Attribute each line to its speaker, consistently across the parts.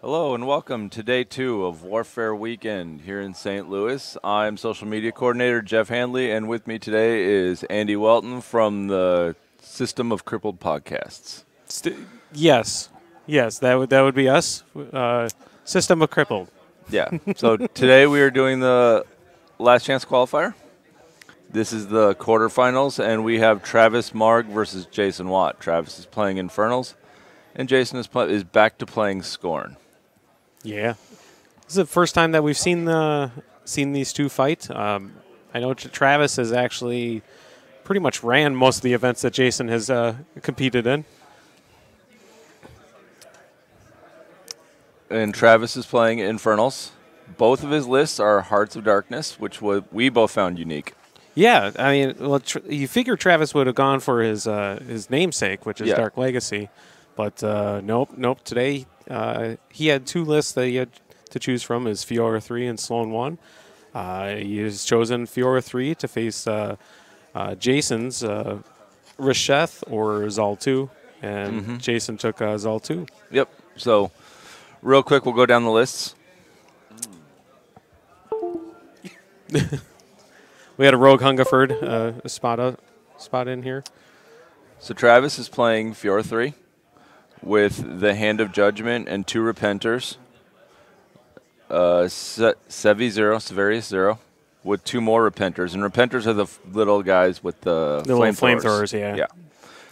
Speaker 1: Hello and welcome to day 2 of Warfaire weekend here in St. Louis. I'm social media coordinator Jeff Handley, and with me today is Andy Welton from the System of Crippled podcasts.
Speaker 2: Yes, that would be us. System of Crippled.
Speaker 1: Yeah. So today we are doing the last chance qualifier. This is the quarterfinals, and we have Travis Marg versus Jason Watt. Travis is playing Infernals, and Jason is back to playing Scorn.
Speaker 2: Yeah, this is the first time that we've seen these two fight. I know Travis has actually pretty much ran most of the events that Jason has competed in.
Speaker 1: And Travis is playing Infernals. Both of his lists are Hearts of Darkness, which we both found unique.
Speaker 2: Yeah, I mean, well, you figure Travis would have gone for his namesake, which is Dark Legacy, but nope. Today he had two lists that he had to choose from: is Fiora 3 and Sloan 1. He has chosen Fiora 3 to face Jason's Rasheth or Zal 2, and Jason took Zal 2. Yep.
Speaker 1: So, real quick, we'll go down the lists.
Speaker 2: We had a Rogue Hungerford spot in here.
Speaker 1: So Travis is playing Fiora 3 with the Hand of Judgment and 2 Repenters. Severius 0 with 2 more Repenters. And Repenters are the little guys with the
Speaker 2: flamethrowers.
Speaker 1: Yeah.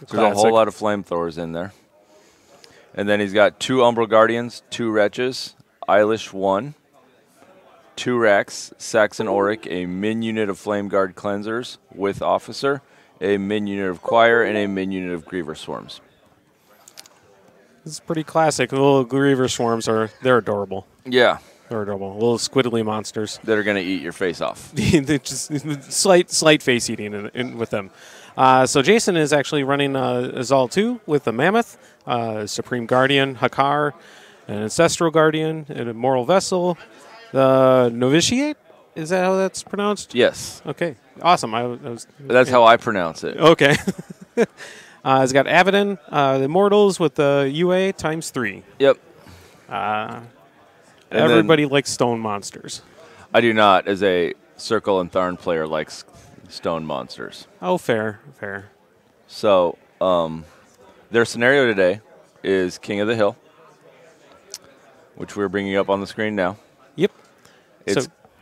Speaker 1: So there's a whole lot of flamethrowers in there. And then he's got 2 Umbral Guardians, 2 Wretches, Eilish 1, 2 Rax, Saxon Auric, a min unit of Flame Guard Cleansers with Officer, a min unit of Choir, and a min unit of Griever Swarms.
Speaker 2: This is pretty classic. The little Griever Swarms they're adorable.
Speaker 1: Yeah.
Speaker 2: They're adorable. Little squiddly monsters.
Speaker 1: That are going to eat your face off.
Speaker 2: They're just slight face eating with them. So Jason is actually running Zal 2 with the Mammoth, Supreme Guardian, Hakar, an Ancestral Guardian, and a Moral Vessel. The Novitiate? Is that how that's pronounced?
Speaker 1: Yes.
Speaker 2: Okay. Awesome.
Speaker 1: That's how I pronounce it.
Speaker 2: Okay. It's got Abaddon, the Immortals with the UA times 3.
Speaker 1: Yep.
Speaker 2: Everybody likes stone monsters.
Speaker 1: I do not, as a Circle and Tharn player, likes stone monsters.
Speaker 2: Oh, fair.
Speaker 1: So, their scenario today is King of the Hill, which we're bringing up on the screen now.
Speaker 2: Yep.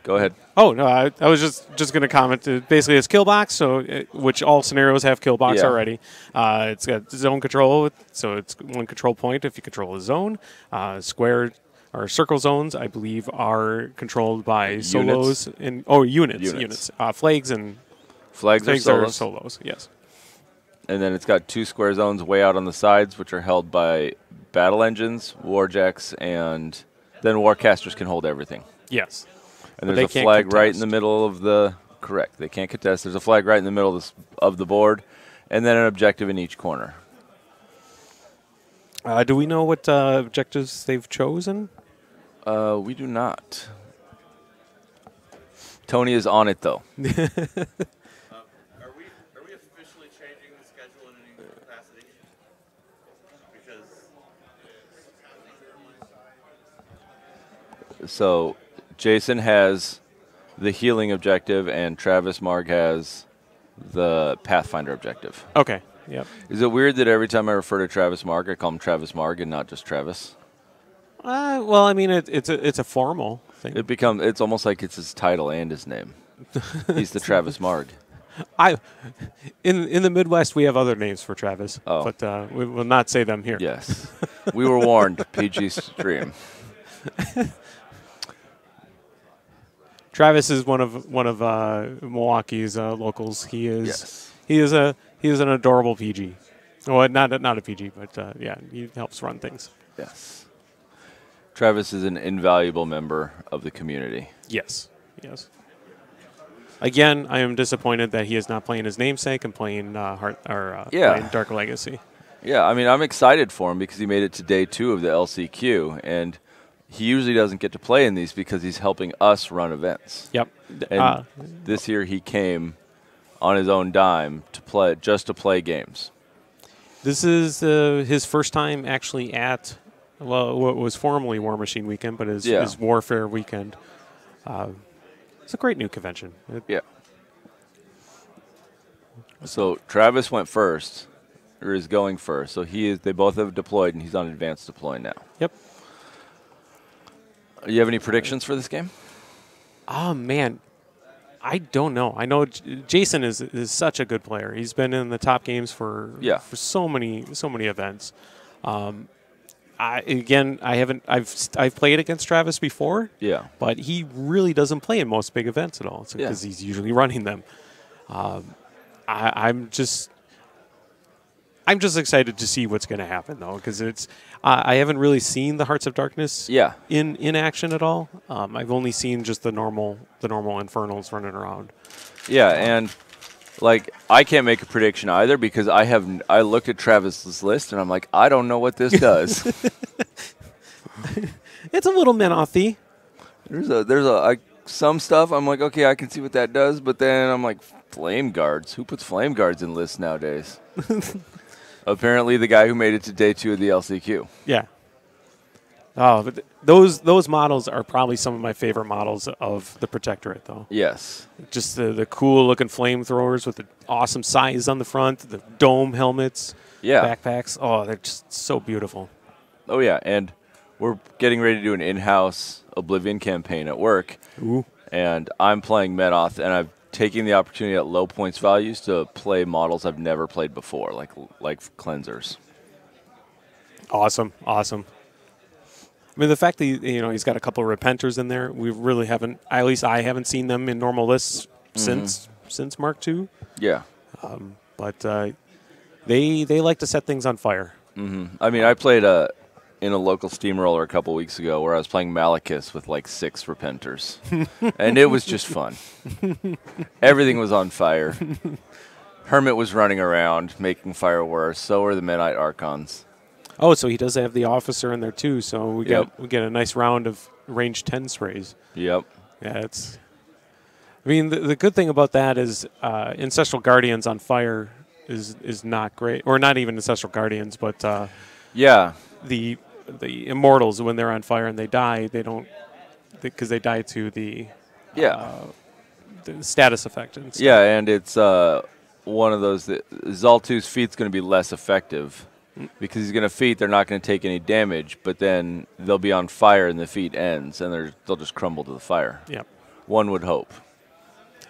Speaker 1: Go ahead.
Speaker 2: Oh, no, I was just going to comment. Basically, it's kill box, which all scenarios have kill box already. It's got zone control, so it's 1 control point if you control a zone. Square or circle zones, I believe, are controlled by solos. Units. Flags are solos, yes.
Speaker 1: And then it's got 2 square zones way out on the sides, which are held by battle engines, warjacks, and then warcasters can hold everything.
Speaker 2: Yes.
Speaker 1: And there's a flag right in the middle of the... Correct. They can't contest. There's a flag right in the middle of the board, and then an objective in each corner.
Speaker 2: Do we know what objectives they've chosen?
Speaker 1: We do not. Tony is on it, though.
Speaker 3: Are we officially changing the schedule in any capacity?
Speaker 1: So Jason has the healing objective, and Travis Marg has the Pathfinder objective.
Speaker 2: Okay. Yep.
Speaker 1: Is it weird that every time I refer to Travis Marg, I call him Travis Marg and not just Travis?
Speaker 2: Well, I mean, it's a formal thing.
Speaker 1: It's almost like it's his title and his name. He's the Travis Marg.
Speaker 2: In the Midwest, we have other names for Travis, but we will not say them here.
Speaker 1: Yes, we were warned. PG stream.
Speaker 2: Travis is one of Milwaukee's locals. He is an adorable PG. Well, not a PG, but he helps run things.
Speaker 1: Yes. Travis is an invaluable member of the community.
Speaker 2: Yes. Again, I am disappointed that he is not playing his namesake and playing playing Dark Legacy.
Speaker 1: Yeah, I mean, I'm excited for him because he made it to day 2 of the LCQ, and he usually doesn't get to play in these because he's helping us run events.
Speaker 2: Yep.
Speaker 1: And this year he came on his own dime to play games.
Speaker 2: This is his first time actually at well, what was formerly War Machine Weekend, but is Warfaire Weekend. It's a great new convention.
Speaker 1: Yeah. So Travis went first, or is going first. So they both have deployed, and he's on advanced deploy now.
Speaker 2: Yep.
Speaker 1: Do you have any predictions for this game?
Speaker 2: Oh, man. I don't know. I know Jason is such a good player. He's been in the top games for so many events. I've played against Travis before.
Speaker 1: Yeah.
Speaker 2: But he really doesn't play in most big events at all because he's usually running them. I'm just excited to see what's going to happen though, because it's I haven't really seen the Hearts of Darkness in action at all. I've only seen just the normal Infernals running around.
Speaker 1: Yeah, and like I can't make a prediction either because I looked at Travis's list and I'm like, I don't know what this does.
Speaker 2: It's a little menothy.
Speaker 1: There's some stuff I'm like, okay, I can see what that does, but then I'm like, flame guards. Who puts flame guards in lists nowadays? Apparently, the guy who made it to day 2 of the LCQ.
Speaker 2: Yeah. Oh, but those models are probably some of my favorite models of the Protectorate, though.
Speaker 1: Yes.
Speaker 2: Just the cool-looking flamethrowers with the awesome size on the front, the dome helmets, backpacks. Oh, they're just so beautiful.
Speaker 1: Oh, yeah, and we're getting ready to do an in-house Oblivion campaign at work.
Speaker 2: Ooh.
Speaker 1: And I'm playing Menoth, and I'm taking the opportunity at low points values to play models I've never played before, like cleansers.
Speaker 2: Awesome. I mean, the fact that he's got a couple of Repenters in there, we really haven't. At least I haven't seen them in normal lists since Mark II.
Speaker 1: Yeah.
Speaker 2: But they like to set things on fire.
Speaker 1: Mm-hmm. I mean, I played in a local steamroller a couple weeks ago where I was playing Malekith with like 6 Repenters, and it was just fun. Everything was on fire. Hermit was running around making fire worse. So were the Menite Archons.
Speaker 2: Oh, so he does have the officer in there too. So we get a nice round of range 10 sprays.
Speaker 1: Yep.
Speaker 2: Yeah, it's. I mean, the good thing about that is Ancestral Guardians on fire is not great, or not even Ancestral Guardians, but the Immortals, when they're on fire and they die, they don't, because they die to the status effect. And stuff.
Speaker 1: Yeah, and it's one of those that Zaltu's feat's going to be less effective. Because he's going to feat, they're not going to take any damage, but then they'll be on fire and the feat ends, and they'll just crumble to the fire.
Speaker 2: Yep.
Speaker 1: One would hope.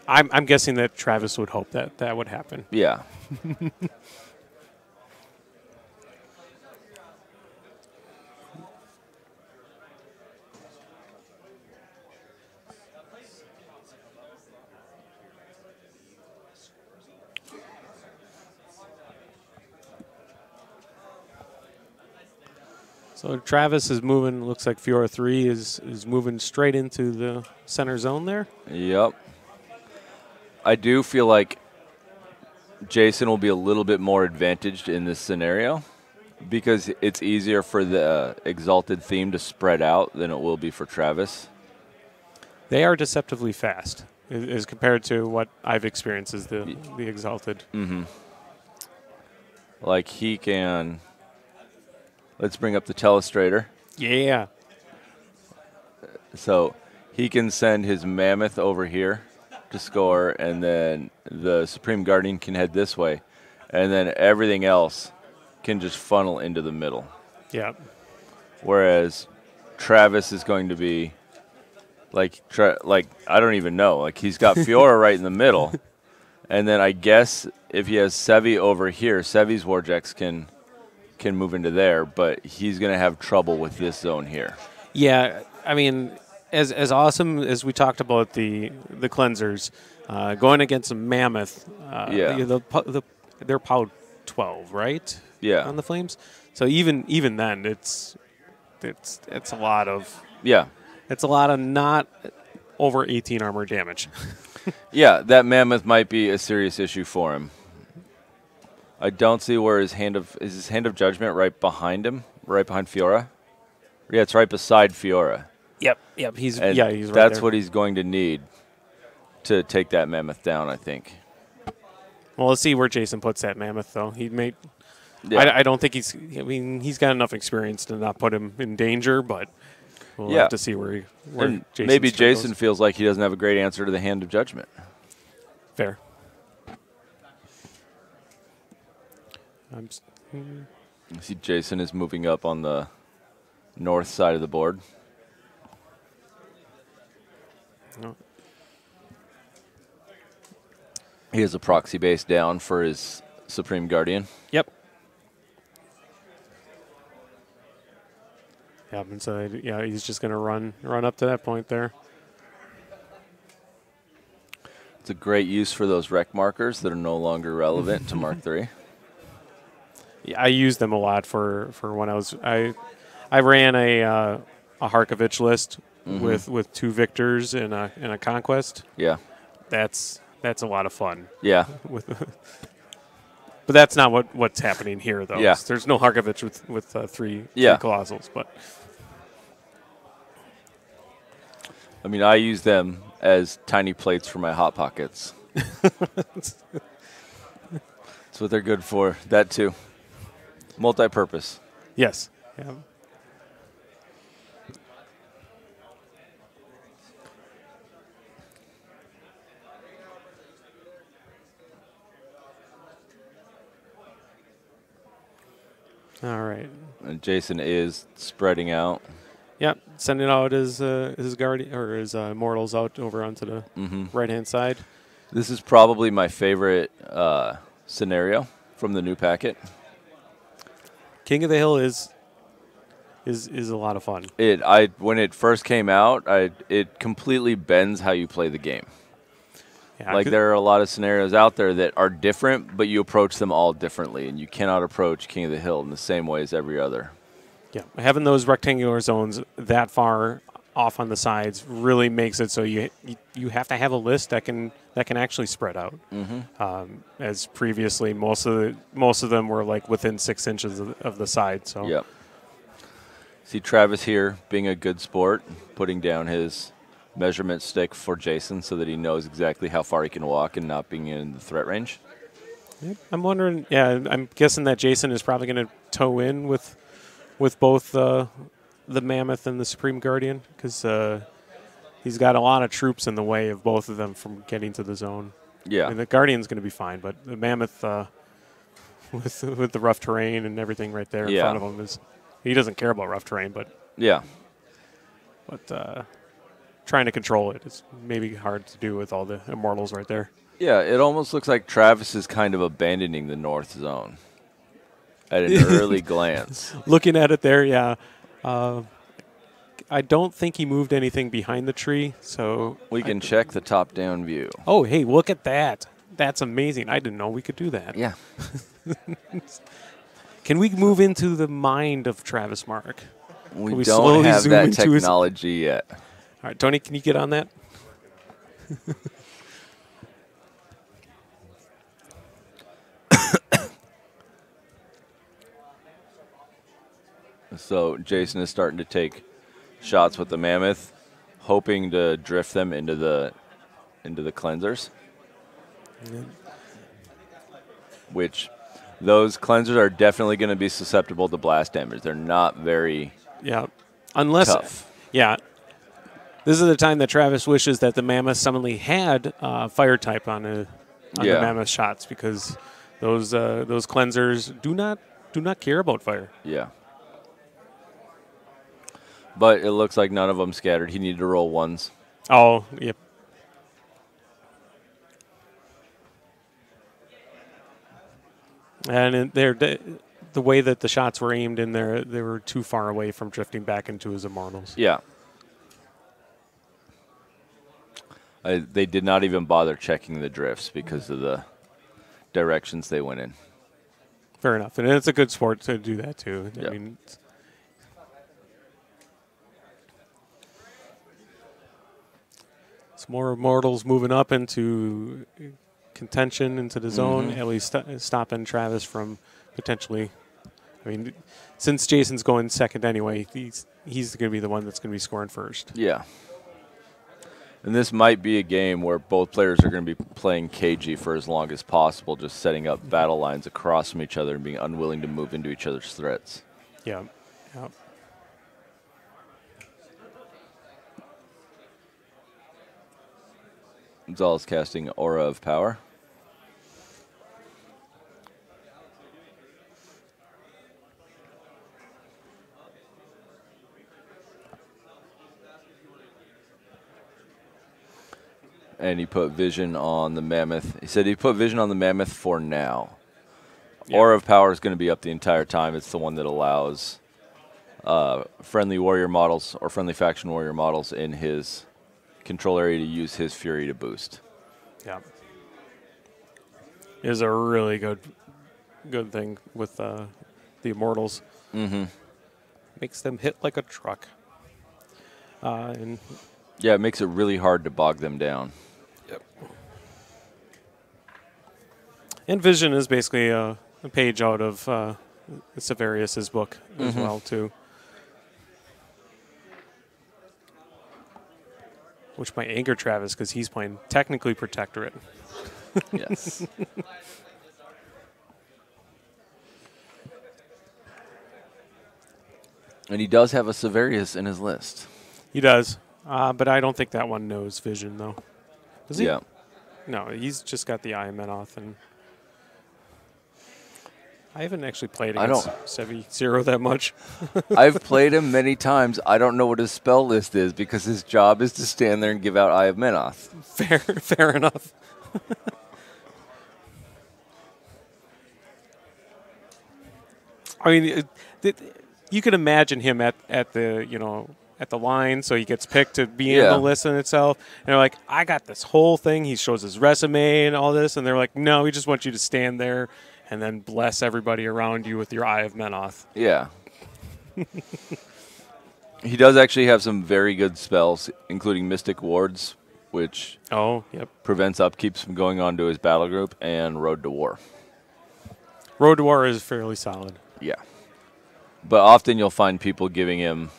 Speaker 2: I'm guessing that Travis would hope that would happen.
Speaker 1: Yeah.
Speaker 2: So Travis is moving. Looks like Fiora 3 is moving straight into the center zone there.
Speaker 1: Yep. I do feel like Jason will be a little bit more advantaged in this scenario because it's easier for the Exalted theme to spread out than it will be for Travis.
Speaker 2: They are deceptively fast as compared to what I've experienced as the Exalted.
Speaker 1: Mm-hmm. Like he can... Let's bring up the Telestrator.
Speaker 2: Yeah.
Speaker 1: So he can send his Mammoth over here to score, and then the Supreme Guardian can head this way, and then everything else can just funnel into the middle.
Speaker 2: Yeah.
Speaker 1: Whereas Travis is going to be like I don't even know. Like he's got Fiora right in the middle, and then I guess if he has Sevi over here, Sevi's Warjacks can move into there, but he's going to have trouble with this zone here.
Speaker 2: Yeah, I mean, as awesome as we talked about the cleansers, going against a Mammoth, they're POW 12, right?
Speaker 1: Yeah.
Speaker 2: On the Flames. So even then, it's a lot of it's a lot of not over 18 armor damage.
Speaker 1: Yeah, that Mammoth might be a serious issue for him. I don't see where his hand of judgment right behind him, right behind Fiora. Yeah, it's right beside Fiora.
Speaker 2: Yep. He's right
Speaker 1: that's
Speaker 2: there.
Speaker 1: what he's going to need to take that Mammoth down, I think.
Speaker 2: Well, let's see where Jason puts that Mammoth, though.
Speaker 1: Yeah.
Speaker 2: I don't think he's. I mean, he's got enough experience to not put him in danger, but we'll have to see where Jason's
Speaker 1: maybe Jason
Speaker 2: goes.
Speaker 1: feels like he doesn't have a great answer to the hand of judgment.
Speaker 2: Fair.
Speaker 1: You see Jason is moving up on the north side of the board.
Speaker 2: No.
Speaker 1: He has a proxy base down for his Supreme Guardian.
Speaker 2: Yep. Yep, and so he's just going to run up to that point there.
Speaker 1: It's a great use for those rec markers that are no longer relevant to Mark III.
Speaker 2: Yeah, I used them a lot for when I ran a Harkovich list with 2 victors and a conquest.
Speaker 1: Yeah.
Speaker 2: That's a lot of fun.
Speaker 1: Yeah.
Speaker 2: But that's not what's happening here, though.
Speaker 1: Yeah.
Speaker 2: There's no Harkovich with three colossals, but
Speaker 1: I mean, I use them as tiny plates for my Hot Pockets. That's what they're good for. That too. Multi-purpose.
Speaker 2: yes. Yeah. All right.
Speaker 1: And Jason is spreading out.
Speaker 2: Yep, sending out his guardian or his immortals out over onto the right hand side.
Speaker 1: This is probably my favorite scenario from the new packet.
Speaker 2: King of the Hill is a lot of fun.
Speaker 1: When it first came out, it completely bends how you play the game.
Speaker 2: Yeah,
Speaker 1: like there are a lot of scenarios out there that are different, but you approach them all differently, and you cannot approach King of the Hill in the same way as every other.
Speaker 2: Yeah, having those rectangular zones that far off on the sides really makes it so you have to have a list that can actually spread out. As previously, most of them were like within 6 inches of the side. So
Speaker 1: yep. See Travis here being a good sport, putting down his measurement stick for Jason so that he knows exactly how far he can walk and not being in the threat range.
Speaker 2: I'm wondering. Yeah, I'm guessing that Jason is probably going to toe in with both the Mammoth and the Supreme Guardian because he's got a lot of troops in the way of both of them from getting to the zone.
Speaker 1: Yeah,
Speaker 2: and the Guardian's going to be fine, but the Mammoth with the rough terrain and everything right there in front of him he doesn't care about rough terrain, but trying to control it is maybe hard to do with all the immortals right there.
Speaker 1: Yeah, it almost looks like Travis is kind of abandoning the north zone at an early glance.
Speaker 2: Looking at it there, yeah. I don't think he moved anything behind the tree, so
Speaker 1: we can check the top-down view.
Speaker 2: Oh, hey, look at that. That's amazing. I didn't know we could do that.
Speaker 1: Yeah.
Speaker 2: Can we move into the mind of Travis Mark?
Speaker 1: We don't have that technology yet.
Speaker 2: All right, Tony, can you get on that?
Speaker 1: So Jason is starting to take shots with the Mammoth, hoping to drift them into the cleansers. Which those cleansers are definitely going to be susceptible to blast damage. They're not very tough.
Speaker 2: Yeah. This is the time that Travis wishes that the Mammoth suddenly had fire type on the Mammoth shots because those cleansers do not care about fire.
Speaker 1: Yeah. But it looks like none of them scattered. He needed to roll ones.
Speaker 2: Oh, yep. And the way that the shots were aimed in there, they were too far away from drifting back into his immortals.
Speaker 1: Yeah. They did not even bother checking the drifts because of the directions they went in.
Speaker 2: Fair enough. And it's a good sport to do that, too.
Speaker 1: Yep.
Speaker 2: I mean, it's more immortals moving up into contention into the zone, at least stopping Travis from potentially. I mean, since Jason's going second anyway, he's going to be the one that's going to be scoring first.
Speaker 1: Yeah. And this might be a game where both players are going to be playing cagey for as long as possible, just setting up battle lines across from each other and being unwilling to move into each other's threats.
Speaker 2: Yeah. Yeah.
Speaker 1: Zal is casting Aura of Power. And he put Vision on the Mammoth. He said he put Vision on the Mammoth for now. Yeah. Aura of Power is going to be up the entire time. It's the one that allows friendly warrior models or friendly faction warrior models in his control area to use his Fury to boost.
Speaker 2: Yeah. Is a really good thing with the Immortals.
Speaker 1: Mm-hmm.
Speaker 2: Makes them hit like a truck. And
Speaker 1: yeah, it makes it really hard to bog them down.
Speaker 2: Yep. And Vision is basically a page out of Severius's book as well, too. Which might anger Travis because he's playing technically Protectorate.
Speaker 1: Yes. And he does have a Severius in his list.
Speaker 2: He does. But I don't think that one knows Vision, though. Does he?
Speaker 1: Yeah.
Speaker 2: No, he's just got the Eye of Menoth. And I haven't actually played against Sevi Zero that much.
Speaker 1: I've played him many times. I don't know what his spell list is because his job is to stand there and give out Eye of Menoth.
Speaker 2: Fair enough. I mean, you can imagine him at the line, so he gets picked to be in the list in itself. And they're like, I got this whole thing. He shows his resume and all this, and they're like, no, we just want you to stand there and then bless everybody around you with your Eye of Menoth.
Speaker 1: Yeah. He does actually have some very good spells, including Mystic Wards, which prevents upkeeps from going on to his battle group, and Road to War.
Speaker 2: Road to War is fairly solid.
Speaker 1: Yeah. But often you'll find people giving him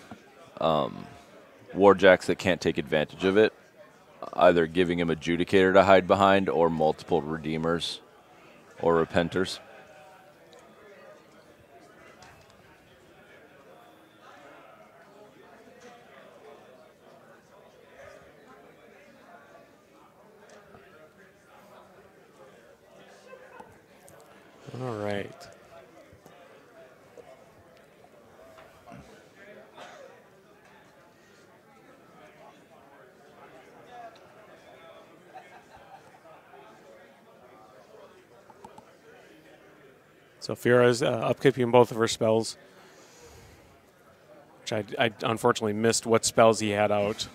Speaker 1: Warjacks that can't take advantage of it, either giving him Adjudicator to hide behind or multiple Redeemers or Repenters.
Speaker 2: All right. So Fiora's upkeeping both of her spells, which I unfortunately missed what spells he had out.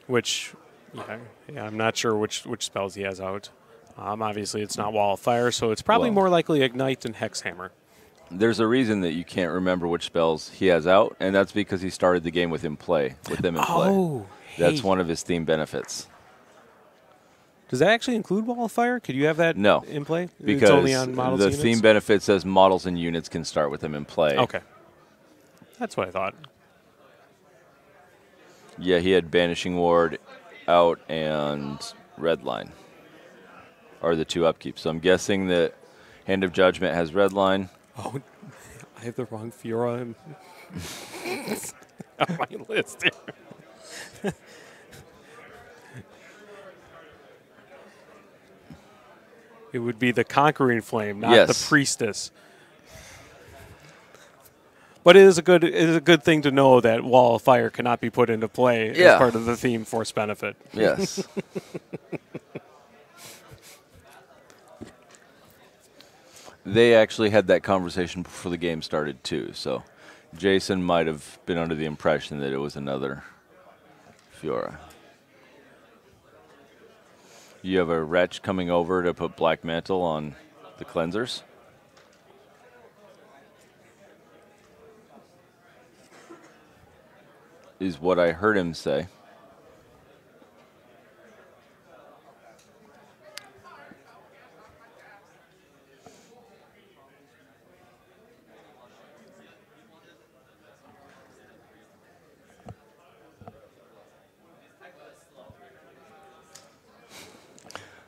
Speaker 2: Which, yeah, I'm not sure which spells he has out. Obviously, it's not Wall of Fire, so it's probably more likely Ignite and Hexhammer.
Speaker 1: There's a reason that you can't remember which spells he has out, and that's because he started the game with them in play.
Speaker 2: Oh,
Speaker 1: that's one of his theme benefits.
Speaker 2: Does that actually include Wall of Fire? Could you have that in play?
Speaker 1: Because
Speaker 2: it's only on models
Speaker 1: the
Speaker 2: units?
Speaker 1: theme benefit says models and units can start with them in play.
Speaker 2: Okay. That's what I thought.
Speaker 1: Yeah, he had Banishing Ward out and Redline are the two upkeeps. So I'm guessing that Hand of Judgment has Redline.
Speaker 2: Oh, I have the wrong Fiora on my list here. It would be the Conquering Flame, not the Priestess. But it is a good thing to know that Wall of Fire cannot be put into play as part of the theme Force benefit.
Speaker 1: Yes. They actually had that conversation before the game started too, so Jason might have been under the impression that it was another Fiora. You have a Wretch coming over to put Black Mantle on the Cleansers. Is what I heard him say.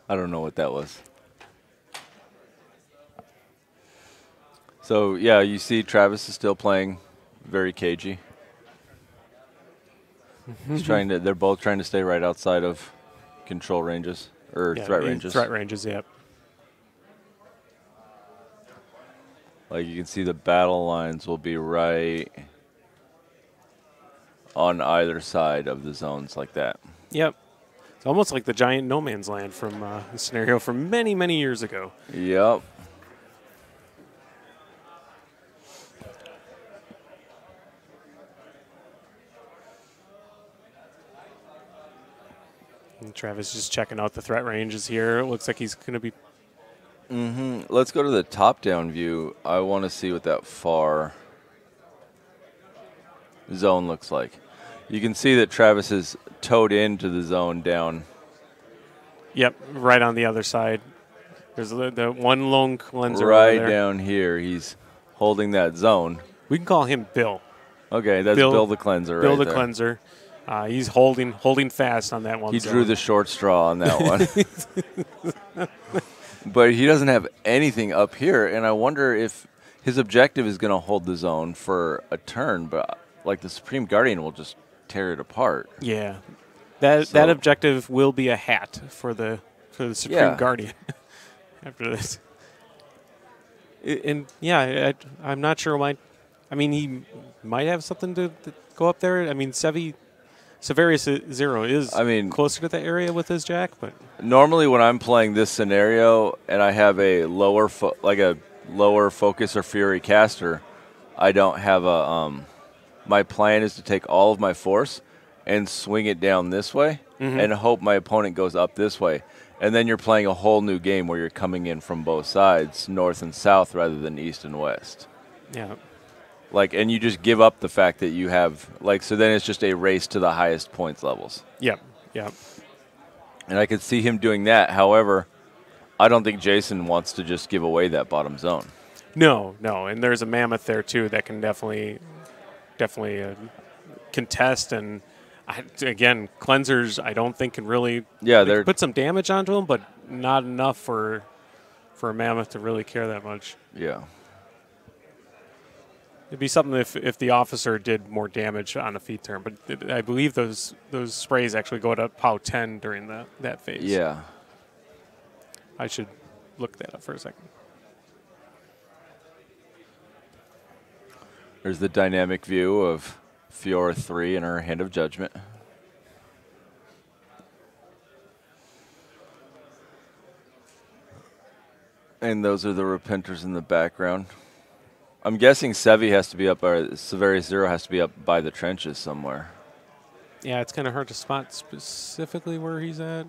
Speaker 1: I don't know what that was. So, yeah, you see Travis is still playing very cagey. They're both trying to stay right outside of control ranges, or threat ranges.
Speaker 2: Threat ranges, yep.
Speaker 1: Like you can see the battle lines will be right on either side of the zones like that.
Speaker 2: Yep. It's almost like the giant no man's land from the scenario from many, many years ago.
Speaker 1: Yep.
Speaker 2: And Travis just checking out the threat ranges here. It looks like he's going to be...
Speaker 1: Let's go to the top-down view. I want to see what that far zone looks like. You can see that Travis is towed into the zone down.
Speaker 2: Yep, right on the other side. There's the one lone cleanser
Speaker 1: right
Speaker 2: over there.
Speaker 1: Down here. He's holding that zone.
Speaker 2: We can call him Bill.
Speaker 1: Okay, that's Bill the cleanser
Speaker 2: Bill
Speaker 1: right
Speaker 2: the
Speaker 1: there.
Speaker 2: cleanser. He's holding fast on that one.
Speaker 1: He drew the short straw on that one. But he doesn't have anything up here, and I wonder if his objective is going to hold the zone for a turn, but like the Supreme Guardian will just tear it apart.
Speaker 2: Yeah. That objective will be a hat for the Supreme Guardian after this. And yeah, I'm not sure why. I mean, he might have something to go up there. I mean, Severius Zero is closer to the area with his jack, but
Speaker 1: normally when I'm playing this scenario and I have a lower focus or fury caster, I don't have a my plan is to take all of my force and swing it down this way and hope my opponent goes up this way. And then you're playing a whole new game where you're coming in from both sides, north and south rather than east and west.
Speaker 2: Yeah.
Speaker 1: And you just give up the fact that you have, so then it's just a race to the highest points levels.
Speaker 2: Yep.
Speaker 1: And I could see him doing that. However, I don't think Jason wants to just give away that bottom zone.
Speaker 2: No. And there's a mammoth there, too, that can definitely contest. And, again, cleansers I don't think can really they put some damage onto them, but not enough for a mammoth to really care that much.
Speaker 1: Yeah.
Speaker 2: It'd be something if the officer did more damage on a feed turn, but I believe those sprays actually go to POW 10 during that phase.
Speaker 1: Yeah.
Speaker 2: I should look that up for a second.
Speaker 1: There's the dynamic view of Fiora 3 and her Hand of Judgment. And those are the Repenters in the background. I'm guessing Sevi has to be up, or Severius Zero has to be up by the trenches somewhere.
Speaker 2: Yeah, it's kind of hard to spot specifically where he's at.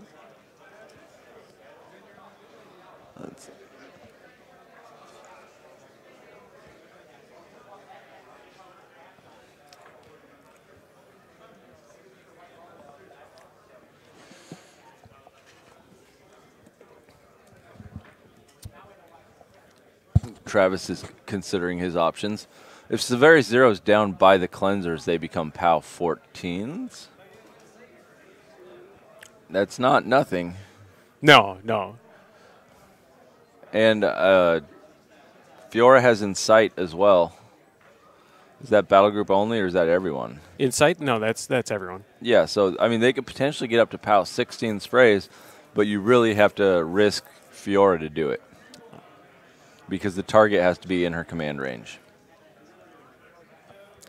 Speaker 1: Travis is considering his options. If Severius Zero is down by the cleansers, they become POW 14s. That's not nothing.
Speaker 2: No.
Speaker 1: And Fiora has Insight as well. Is that battle group only, or is that everyone?
Speaker 2: Insight? No, that's everyone.
Speaker 1: Yeah, so, they could potentially get up to POW 16 sprays, but you really have to risk Fiora to do it, because the target has to be in her command range.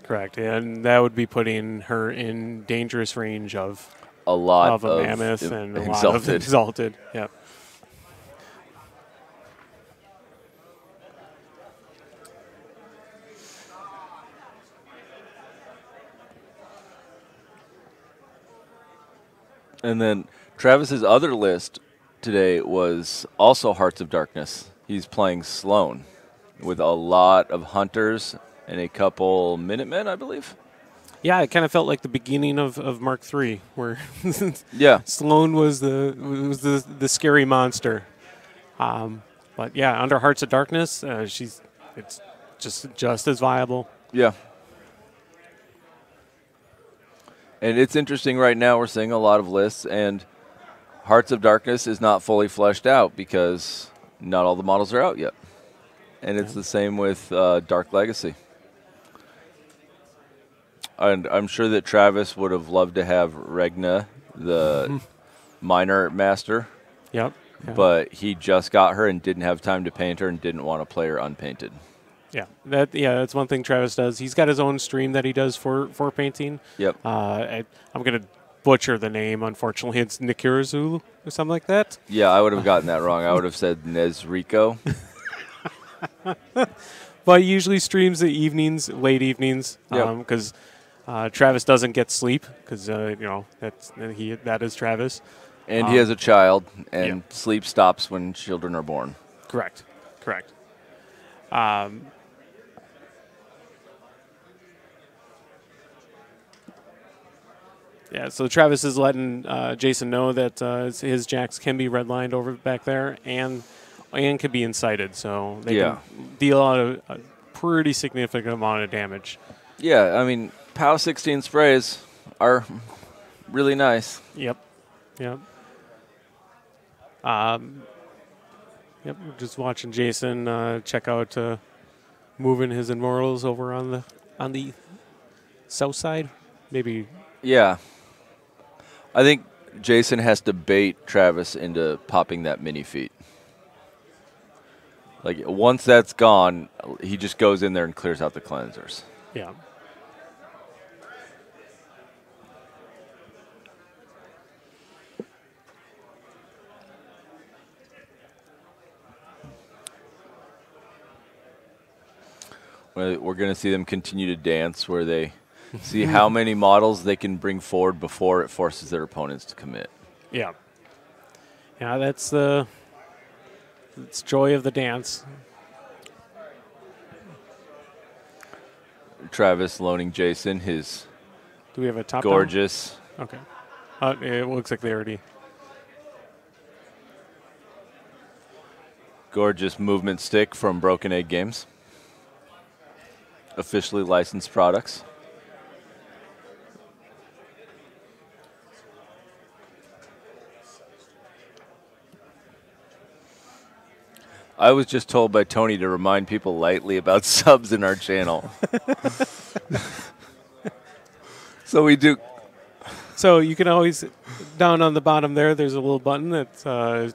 Speaker 2: Correct, and that would be putting her in dangerous range of
Speaker 1: a lot
Speaker 2: of a mammoth and
Speaker 1: exalted.
Speaker 2: A lot of exalted. Yep.
Speaker 1: And then Travis's other list today was also Hearts of Darkness. He's playing Sloan with a lot of Hunters and a couple Minutemen, I believe.
Speaker 2: Yeah, it kind of felt like the beginning of Mark III, where Sloan was the scary monster. But yeah, under Hearts of Darkness, it's just as viable.
Speaker 1: Yeah. And it's interesting right now. We're seeing a lot of lists, and Hearts of Darkness is not fully fleshed out because not all the models are out yet. And it's the same with Dark Legacy. And I'm sure that Travis would have loved to have Regna, the minor master.
Speaker 2: Yep.
Speaker 1: But he just got her and didn't have time to paint her and didn't want to play her unpainted.
Speaker 2: Yeah, that's one thing Travis does. He's got his own stream that he does for painting.
Speaker 1: Yep.
Speaker 2: I'm going to butcher the name, unfortunately. It's Nikurazu or something like that.
Speaker 1: Yeah, I would have gotten that wrong. I would have said Nezrico.
Speaker 2: But he usually streams the evenings, late evenings, because Travis doesn't get sleep because that is Travis.
Speaker 1: And he has a child, and sleep stops when children are born.
Speaker 2: Correct. Yeah, so Travis is letting Jason know that his jacks can be redlined over back there and can be incited, so they can deal out a pretty significant amount of damage.
Speaker 1: Yeah, I mean, POW 16 sprays are really nice.
Speaker 2: Yep. Just watching Jason check out moving his immortals over on the south side, maybe.
Speaker 1: Yeah. I think Jason has to bait Travis into popping that mini feat. Like, once that's gone, he just goes in there and clears out the cleansers.
Speaker 2: Yeah.
Speaker 1: We're going to see them continue to dance where they see how many models they can bring forward before it forces their opponents to commit.
Speaker 2: Yeah. Yeah, that's the joy of the dance.
Speaker 1: Travis loaning Jason his
Speaker 2: Do we have a top
Speaker 1: gorgeous.
Speaker 2: Down? Okay. It looks like they already.
Speaker 1: Gorgeous movement stick from Broken Egg Games. Officially licensed products. I was just told by Tony to remind people lightly about subs in our channel. So we do.
Speaker 2: So you can always, down on the bottom there's a little button that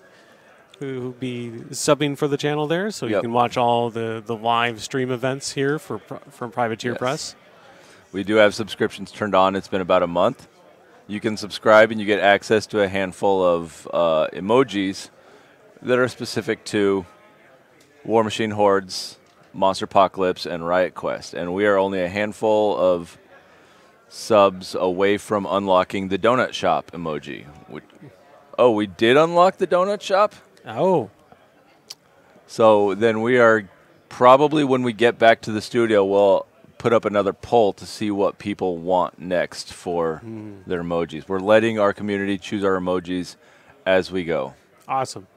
Speaker 2: will be subbing for the channel there. So you can watch all the live stream events here from Privateer Press.
Speaker 1: We do have subscriptions turned on. It's been about a month. You can subscribe and you get access to a handful of emojis that are specific to War Machine Hordes, Monster Apocalypse, and Riot Quest. And we are only a handful of subs away from unlocking the Donut Shop emoji. We did unlock the Donut Shop?
Speaker 2: Oh.
Speaker 1: So then we are probably, when we get back to the studio, we'll put up another poll to see what people want next for their emojis. We're letting our community choose our emojis as we go.
Speaker 2: Awesome.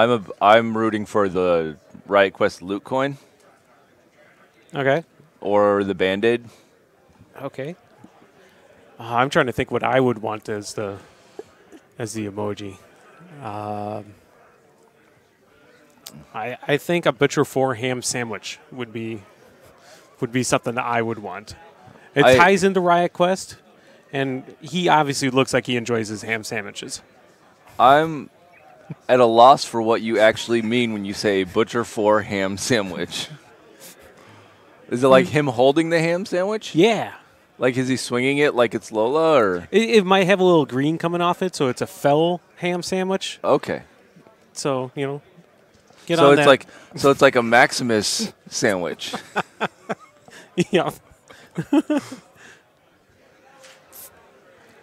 Speaker 1: I'm rooting for the Riot Quest loot coin.
Speaker 2: Okay.
Speaker 1: Or the Band-Aid.
Speaker 2: Okay. I'm trying to think what I would want as the emoji. I think a Butcher 4 ham sandwich would be something that I would want. It ties into Riot Quest, and he obviously looks like he enjoys his ham sandwiches.
Speaker 1: I'm at a loss for what you actually mean when you say Butcher 4 ham sandwich. Is it like him holding the ham sandwich?
Speaker 2: Yeah.
Speaker 1: Like, is he swinging it like it's Lola, or?
Speaker 2: It might have a little green coming off it, so it's a fell ham sandwich.
Speaker 1: Okay.
Speaker 2: So, get on that.
Speaker 1: So it's like a Maximus sandwich.
Speaker 2: Yeah.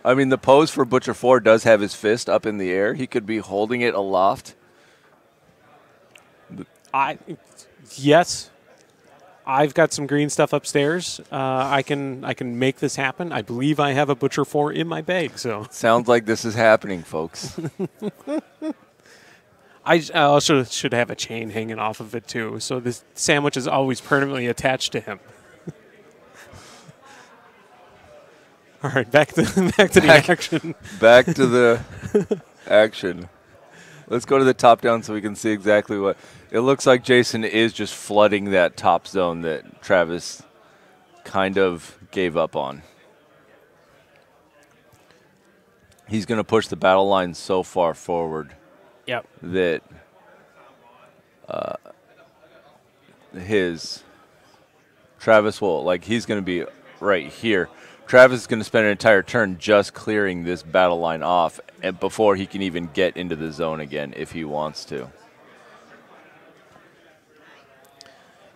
Speaker 1: I mean, the pose for Butcher 4 does have his fist up in the air. He could be holding it aloft.
Speaker 2: Yes. I've got some green stuff upstairs. I can make this happen. I believe I have a Butcher 4 in my bag. So
Speaker 1: sounds like this is happening, folks.
Speaker 2: I also should have a chain hanging off of it too. So this sandwich is always permanently attached to him. All right, back to the action.
Speaker 1: Back to the Action. Let's go to the top down so we can see exactly what it looks like. Jason is just flooding that top zone that Travis kind of gave up on. He's going to push the battle line so far forward that Travis will, like, he's going to be right here. Travis is going to spend an entire turn just clearing this battle line off and before he can even get into the zone again if he wants to.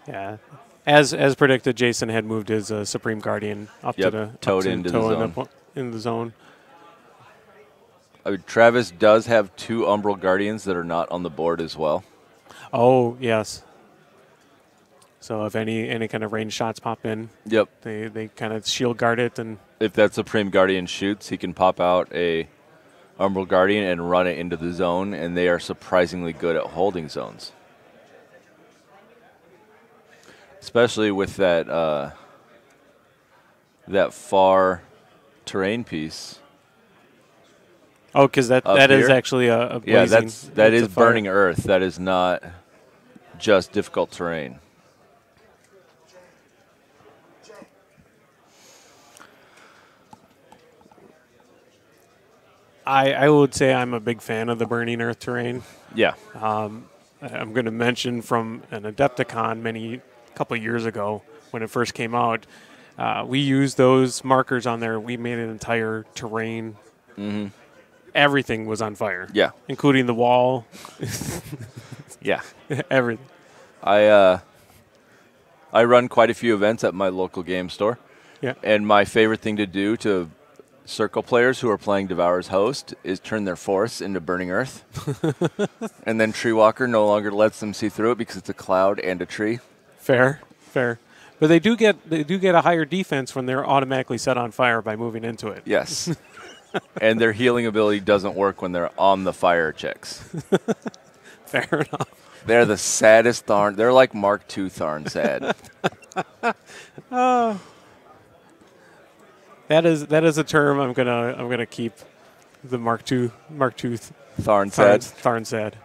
Speaker 2: Yeah. As predicted, Jason had moved his Supreme Guardian up to the
Speaker 1: toed into the zone.
Speaker 2: In the zone.
Speaker 1: Travis does have 2 Umbral Guardians that are not on the board as well.
Speaker 2: Oh, yes. So if any kind of range shots pop in, they kind of shield guard it. And
Speaker 1: if that Supreme Guardian shoots, he can pop out a Umbral Guardian and run it into the zone, and they are surprisingly good at holding zones. Especially with that that far terrain piece.
Speaker 2: Oh, because that is actually a blazing.
Speaker 1: Yeah, that is burning earth. That is not just difficult terrain.
Speaker 2: I would say I'm a big fan of the burning earth terrain.
Speaker 1: Yeah.
Speaker 2: I'm going to mention from an Adepticon a couple of years ago when it first came out. We used those markers on there. We made an entire terrain.
Speaker 1: Mm-hmm.
Speaker 2: Everything was on fire.
Speaker 1: Yeah.
Speaker 2: Including the wall.
Speaker 1: Yeah.
Speaker 2: Everything.
Speaker 1: I run quite a few events at my local game store.
Speaker 2: Yeah.
Speaker 1: And my favorite thing to do to circle players who are playing Devour's Host is turn their force into Burning Earth. And then Tree Walker no longer lets them see through it because it's a cloud and a tree.
Speaker 2: Fair. But they do get a higher defense when they're automatically set on fire by moving into it.
Speaker 1: Yes. And their healing ability doesn't work when they're on the fire checks.
Speaker 2: Fair enough.
Speaker 1: They're the saddest Tharn. They're like Mark II Tharn sad.
Speaker 2: That is a term I'm gonna keep. The Mark II
Speaker 1: Tharn sad.
Speaker 2: Tharn sad.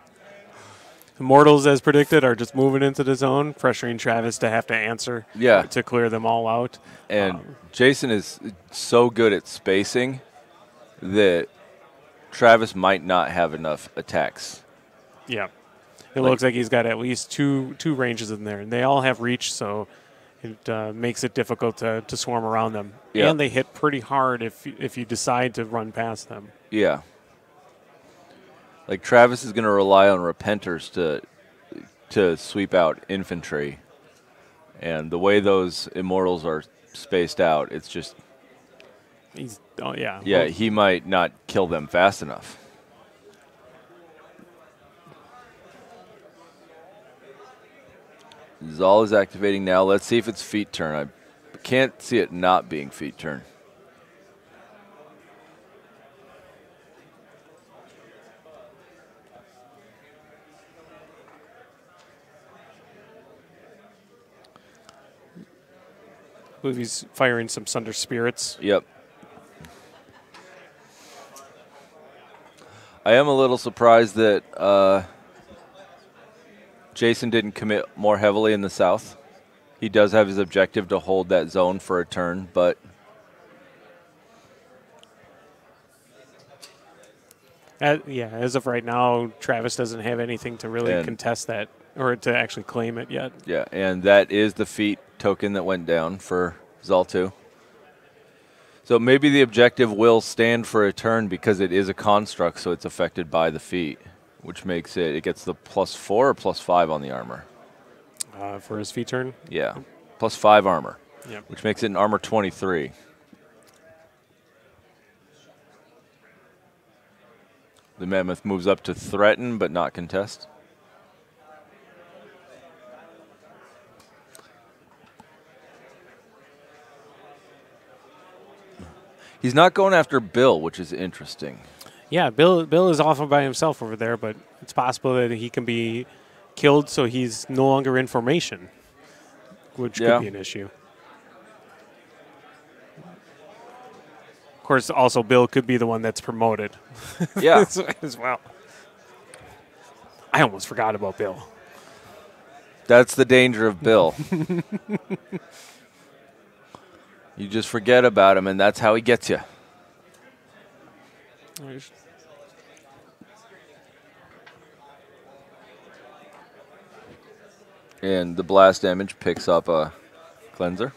Speaker 2: Immortals, as predicted, are just moving into the zone, pressuring Travis to have to answer to clear them all out.
Speaker 1: And Jason is so good at spacing that Travis might not have enough attacks.
Speaker 2: Yeah. It looks like he's got at least two ranges in there, and they all have reach, so it makes it difficult to swarm around them.
Speaker 1: Yeah.
Speaker 2: And they hit pretty hard if you decide to run past them.
Speaker 1: Yeah. Like Travis is going to rely on Repenters to sweep out infantry. And the way those Immortals are spaced out, it's just... Yeah, he might not kill them fast enough. Zal is activating now. Let's see if it's feet turn. I can't see it not being feet turn.
Speaker 2: I believe he's firing some Sunder Spirits.
Speaker 1: Yep. I am a little surprised that Jason didn't commit more heavily in the south. He does have his objective to hold that zone for a turn, but...
Speaker 2: as of right now, Travis doesn't have anything to really contest that or to actually claim it yet.
Speaker 1: Yeah, and that is the feat token that went down for Zaltu. So maybe the objective will stand for a turn because it is a construct, so it's affected by the feat, which makes it gets the +4 or +5 on the armor.
Speaker 2: For his feat turn?
Speaker 1: Yeah, +5 armor,
Speaker 2: yep.
Speaker 1: Which makes it an armor 23. The Mammoth moves up to threaten but not contest. He's not going after Bill, which is interesting.
Speaker 2: Yeah, Bill is often by himself over there, but it's possible that he can be killed so he's no longer in formation, which could be an issue. course, also Bill could be the one that's promoted.
Speaker 1: Yeah.
Speaker 2: as well. I almost forgot about Bill.
Speaker 1: That's the danger of Bill. You just forget about him, and that's how he gets you. And the blast damage picks up a cleanser.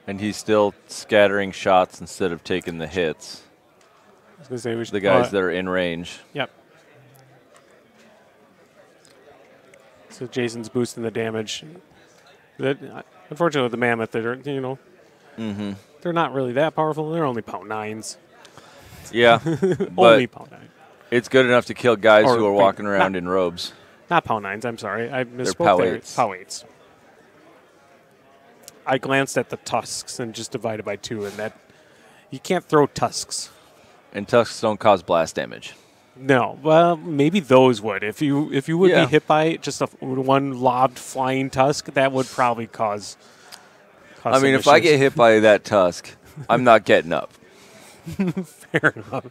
Speaker 1: And he's still scattering shots instead of taking the hits.
Speaker 2: I was going to say we should,
Speaker 1: the guys that are in range.
Speaker 2: Yep. So Jason's boosting the damage. Unfortunately, with the Mammoth, they're they're not really that powerful. They're only pound nines.
Speaker 1: Yeah,
Speaker 2: only pound nine.
Speaker 1: It's good enough to kill guys
Speaker 2: Or
Speaker 1: who are walking around in robes.
Speaker 2: Not pound nines. I'm sorry, I misspoke
Speaker 1: POW
Speaker 2: there.
Speaker 1: eights.
Speaker 2: POW eights. I glanced at the tusks and just divided by 2, and that you can't throw tusks.
Speaker 1: And tusks don't cause blast damage.
Speaker 2: No, well, maybe those would. If you would be hit by just one lobbed flying tusk, that would probably cause
Speaker 1: I mean, if
Speaker 2: issues.
Speaker 1: I get hit by that tusk, I'm not getting up.
Speaker 2: Fair enough.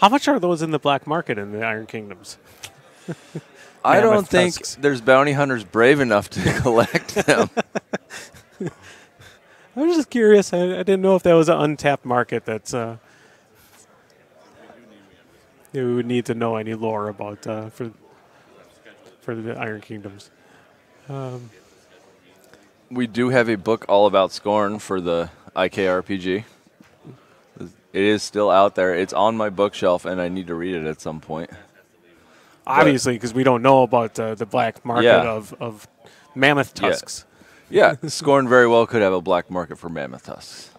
Speaker 2: How much are those in the black market in the Iron Kingdoms?
Speaker 1: I don't think
Speaker 2: tusks.
Speaker 1: there's bounty hunters brave enough to collect them.
Speaker 2: I was just curious. I didn't know if that was an untapped market that's we would need to know any lore about for the Iron Kingdoms.
Speaker 1: We do have a book all about Scorn for the IKRPG. It is still out there. It's on my bookshelf, and I need to read it at some point.
Speaker 2: Obviously, because we don't know about the black market of mammoth tusks.
Speaker 1: Yeah, Scorn very well could have a black market for mammoth tusks.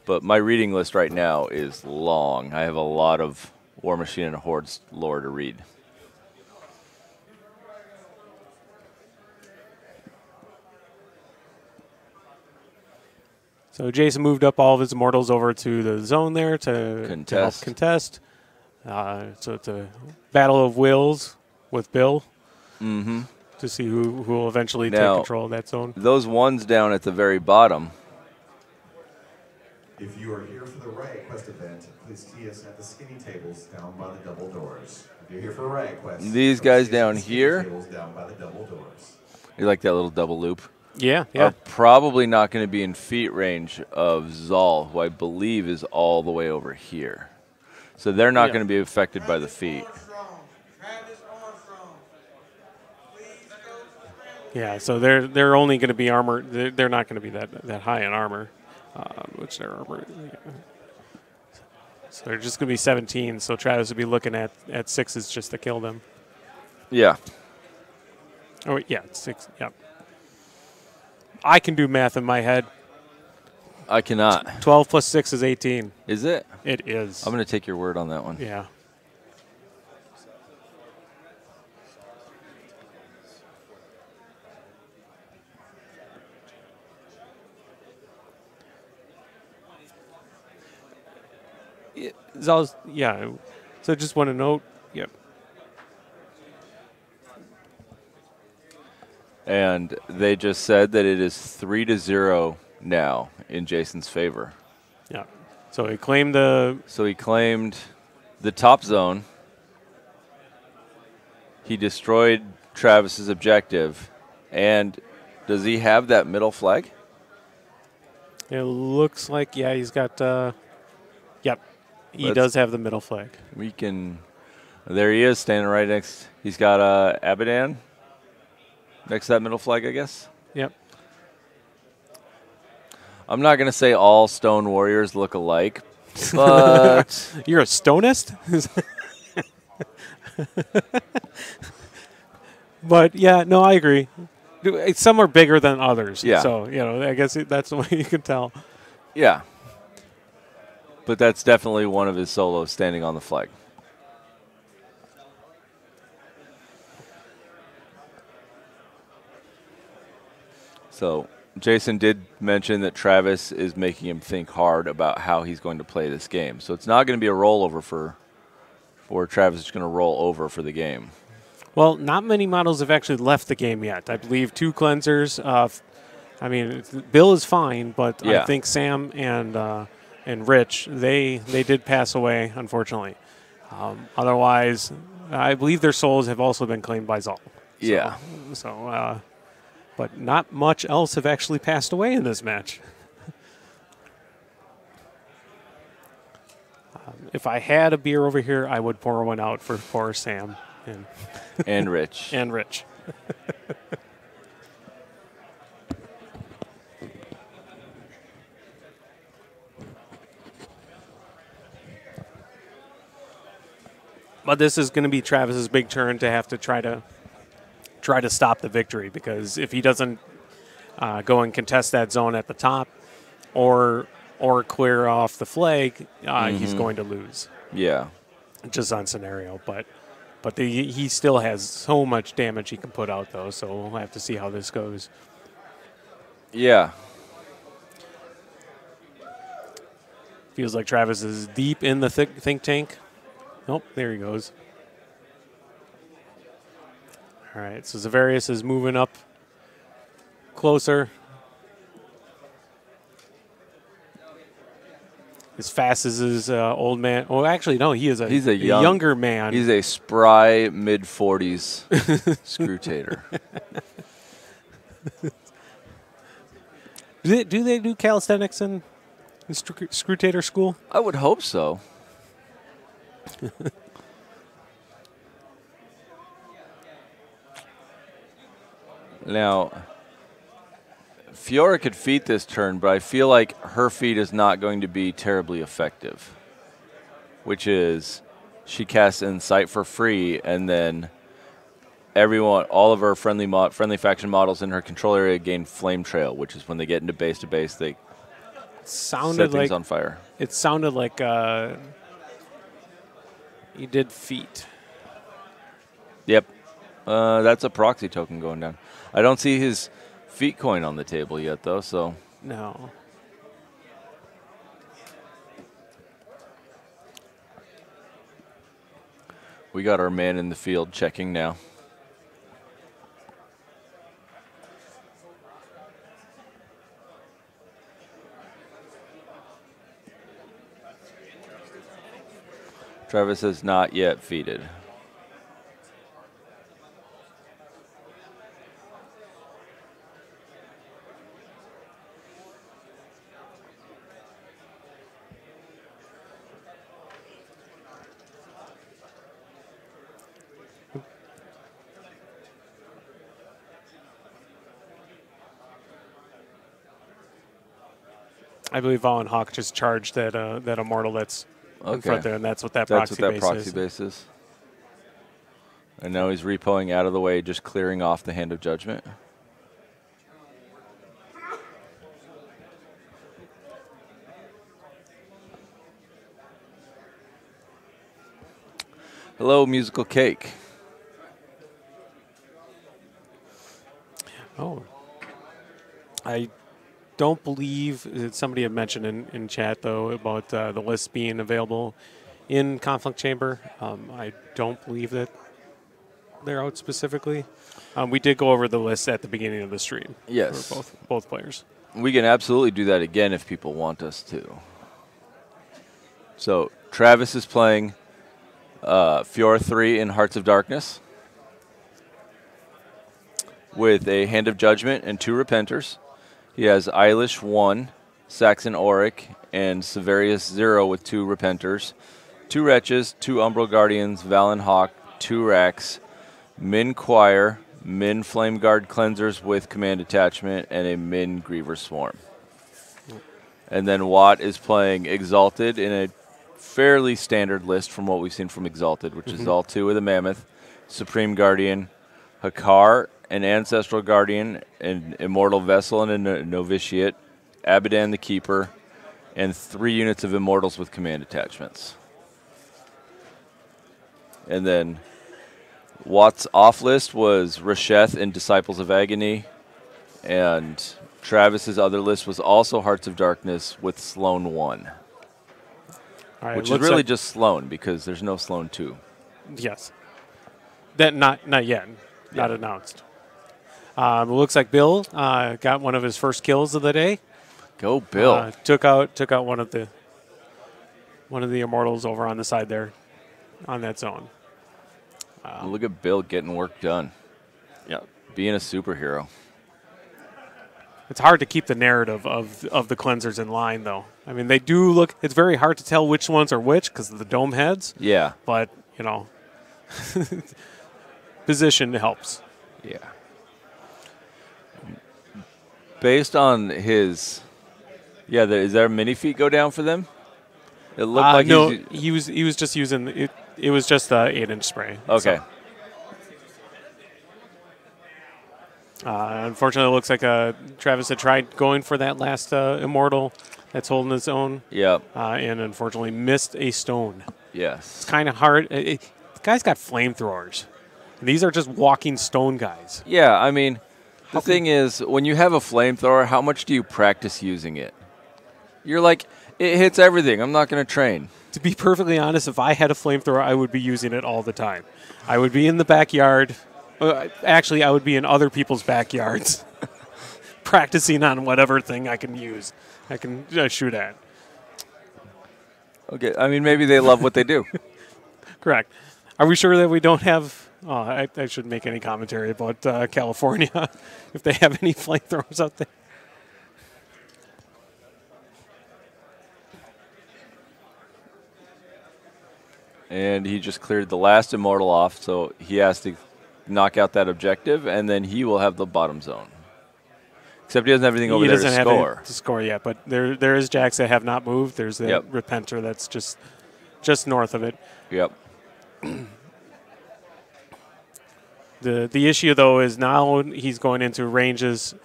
Speaker 1: But my reading list right now is long. I have a lot of War Machine and Hordes lore to read.
Speaker 2: So Jason moved up all of his immortals over to the zone there to help contest. So it's a battle of wills with Bill to see who will eventually take control of that zone.
Speaker 1: Those ones down at the very bottom.
Speaker 4: If you are here for the Riot Quest event, please see us at the skinny tables down by the double doors. If you're here for Riot Quest,
Speaker 1: these guys down here,
Speaker 4: tables down by the double doors.
Speaker 1: You like that little double loop?
Speaker 2: Yeah.
Speaker 1: Are probably not going to be in feet range of Zal, who I believe is all the way over here. So they're not going to be affected by the feet.
Speaker 2: Yeah, so they're only going to be armor. They're not going to be that high in armor, which their armor. Yeah. So they're just going to be 17. So Travis would be looking at 6s just to kill them.
Speaker 1: Yeah.
Speaker 2: Oh yeah, 6. Yep. I can do math in my head.
Speaker 1: I cannot.
Speaker 2: 12 plus 6 is 18.
Speaker 1: Is it?
Speaker 2: It is.
Speaker 1: I'm going to take your word on that one.
Speaker 2: Yeah. Yeah. So just want to note. Yep.
Speaker 1: And they just said that it is 3-0 now in Jason's favor.
Speaker 2: Yeah. So he claimed the
Speaker 1: top zone. He destroyed Travis's objective. And does he have that middle flag?
Speaker 2: It looks like, he's got, yep. He does have the middle flag.
Speaker 1: There he is standing right next. He's got Abadan next to that middle flag, I guess.
Speaker 2: Yep.
Speaker 1: I'm not going to say all stone warriors look alike, but...
Speaker 2: You're a stonist? But, yeah, no, I agree. Some are bigger than others.
Speaker 1: Yeah.
Speaker 2: So, I guess that's the way you can tell.
Speaker 1: Yeah. But that's definitely one of his solos standing on the flag. So Jason did mention that Travis is making him think hard about how he's going to play this game. So it's not going to be a rollover for Travis. It's going to roll over for the game.
Speaker 2: Well, not many models have actually left the game yet. I believe 2 cleansers. I mean, Bill is fine, but
Speaker 1: Yeah.
Speaker 2: I think Sam and Rich, they did pass away, unfortunately. Otherwise, I believe their souls have also been claimed by Zal.
Speaker 1: Yeah.
Speaker 2: So, but not much else have actually passed away in this match. If I had a beer over here, I would pour one out for poor Sam
Speaker 1: And Rich.
Speaker 2: and Rich. But this is going to be Travis's big turn to have to try to stop the victory, because if he doesn't go and contest that zone at the top or clear off the flag, he's going to lose.
Speaker 1: Yeah.
Speaker 2: Just on scenario, but he still has so much damage he can put out, though, so we'll have to see how this goes.
Speaker 1: Yeah.
Speaker 2: Feels like Travis is deep in the think tank. Nope, there he goes. All right, so Zavarius is moving up closer. As fast as his old man. Oh, actually, no, he's a younger man.
Speaker 1: He's a spry mid-40s screwtator.
Speaker 2: Do they do calisthenics in screwtator school?
Speaker 1: I would hope so. Now, Fiora could feat this turn, but I feel like her feat is not going to be terribly effective, which is she casts Insight for free, and then all of her friendly faction models in her control area gain Flame Trail, which is when they get into base to base, they set things on fire.
Speaker 2: It sounded like you did feat.
Speaker 1: Yep. That's a proxy token going down. I don't see his feat coin on the table yet, though, so.
Speaker 2: No.
Speaker 1: We got our man in the field checking now. Travis has not yet feated.
Speaker 2: I believe Vaughn Hawk just charged that immortal that's in front there, and that's what that proxy
Speaker 1: base is. And now he's repoing out of the way, just clearing off the Hand of Judgment. Hello, Musical Cake.
Speaker 2: Oh. I don't believe somebody had mentioned in chat, though, about the list being available in Conflict Chamber. I don't believe that they're out specifically. We did go over the list at the beginning of the stream.
Speaker 1: Yes.
Speaker 2: For both players.
Speaker 1: We can absolutely do that again if people want us to. So Travis is playing Fiora 3 in Hearts of Darkness with a Hand of Judgment and 2 Repenters. He has Eilish 1, Saxon Auric, and Severius 0 with 2 Repenters, 2 Wretches, 2 Umbral Guardians, Valen Hawk, 2 Rax, Min Choir, Min Flame Guard Cleansers with Command Attachment, and a Min Griever Swarm. And then Watt is playing Exalted in a fairly standard list from what we've seen from Exalted, which is all 2 with a Mammoth, Supreme Guardian, Hakar, an Ancestral Guardian, an Immortal Vessel, and a Novitiate, Abadan the Keeper, and 3 units of Immortals with Command Attachments. And then Watt's off list was Resheth and Disciples of Agony, and Travis's other list was also Hearts of Darkness with Sloan 1.
Speaker 2: All right,
Speaker 1: Which is really just Sloan because there's no Sloan 2.
Speaker 2: Yes. That not yet. Not announced. It looks like Bill got one of his first kills of the day.
Speaker 1: Go Bill.
Speaker 2: Took out one of the Immortals over on the side there on that zone.
Speaker 1: Look at Bill getting work done.
Speaker 2: Yeah.
Speaker 1: Being a superhero.
Speaker 2: It's hard to keep the narrative of the cleansers in line, though. I mean, they do look. It's very hard to tell which ones are which because of the dome heads.
Speaker 1: Yeah.
Speaker 2: But position helps.
Speaker 1: Yeah. Based on his, is there mini feet go down for them? It looked like
Speaker 2: no. He was just using it. It was just the 8-inch spray.
Speaker 1: Okay.
Speaker 2: So. Unfortunately, it looks like Travis had tried going for that last Immortal that's holding his own.
Speaker 1: Yeah.
Speaker 2: And unfortunately missed a stone.
Speaker 1: Yes.
Speaker 2: It's kind of hard. The guy's got flamethrowers. And these are just walking stone guys.
Speaker 1: Yeah, I mean, the thing is, when you have a flamethrower, how much do you practice using it? You're like, it hits everything. I'm not going to train.
Speaker 2: To be perfectly honest, if I had a flamethrower, I would be using it all the time. I would be in the backyard. Actually, I would be in other people's backyards practicing on whatever thing I can use. I can shoot at.
Speaker 1: Okay, I mean, maybe they love what they do.
Speaker 2: Correct. Are we sure that we don't have... I shouldn't make any commentary about California, if they have any flamethrowers out there.
Speaker 1: And he just cleared the last Immortal off, so he has to knock out that objective, and then he will have the bottom zone. Except he doesn't have anything over there to score. He doesn't have to
Speaker 2: score yet, but there is jacks that have not moved. There's the Repenter that's just north of it.
Speaker 1: Yep.
Speaker 2: The issue, though, is now he's going into ranges.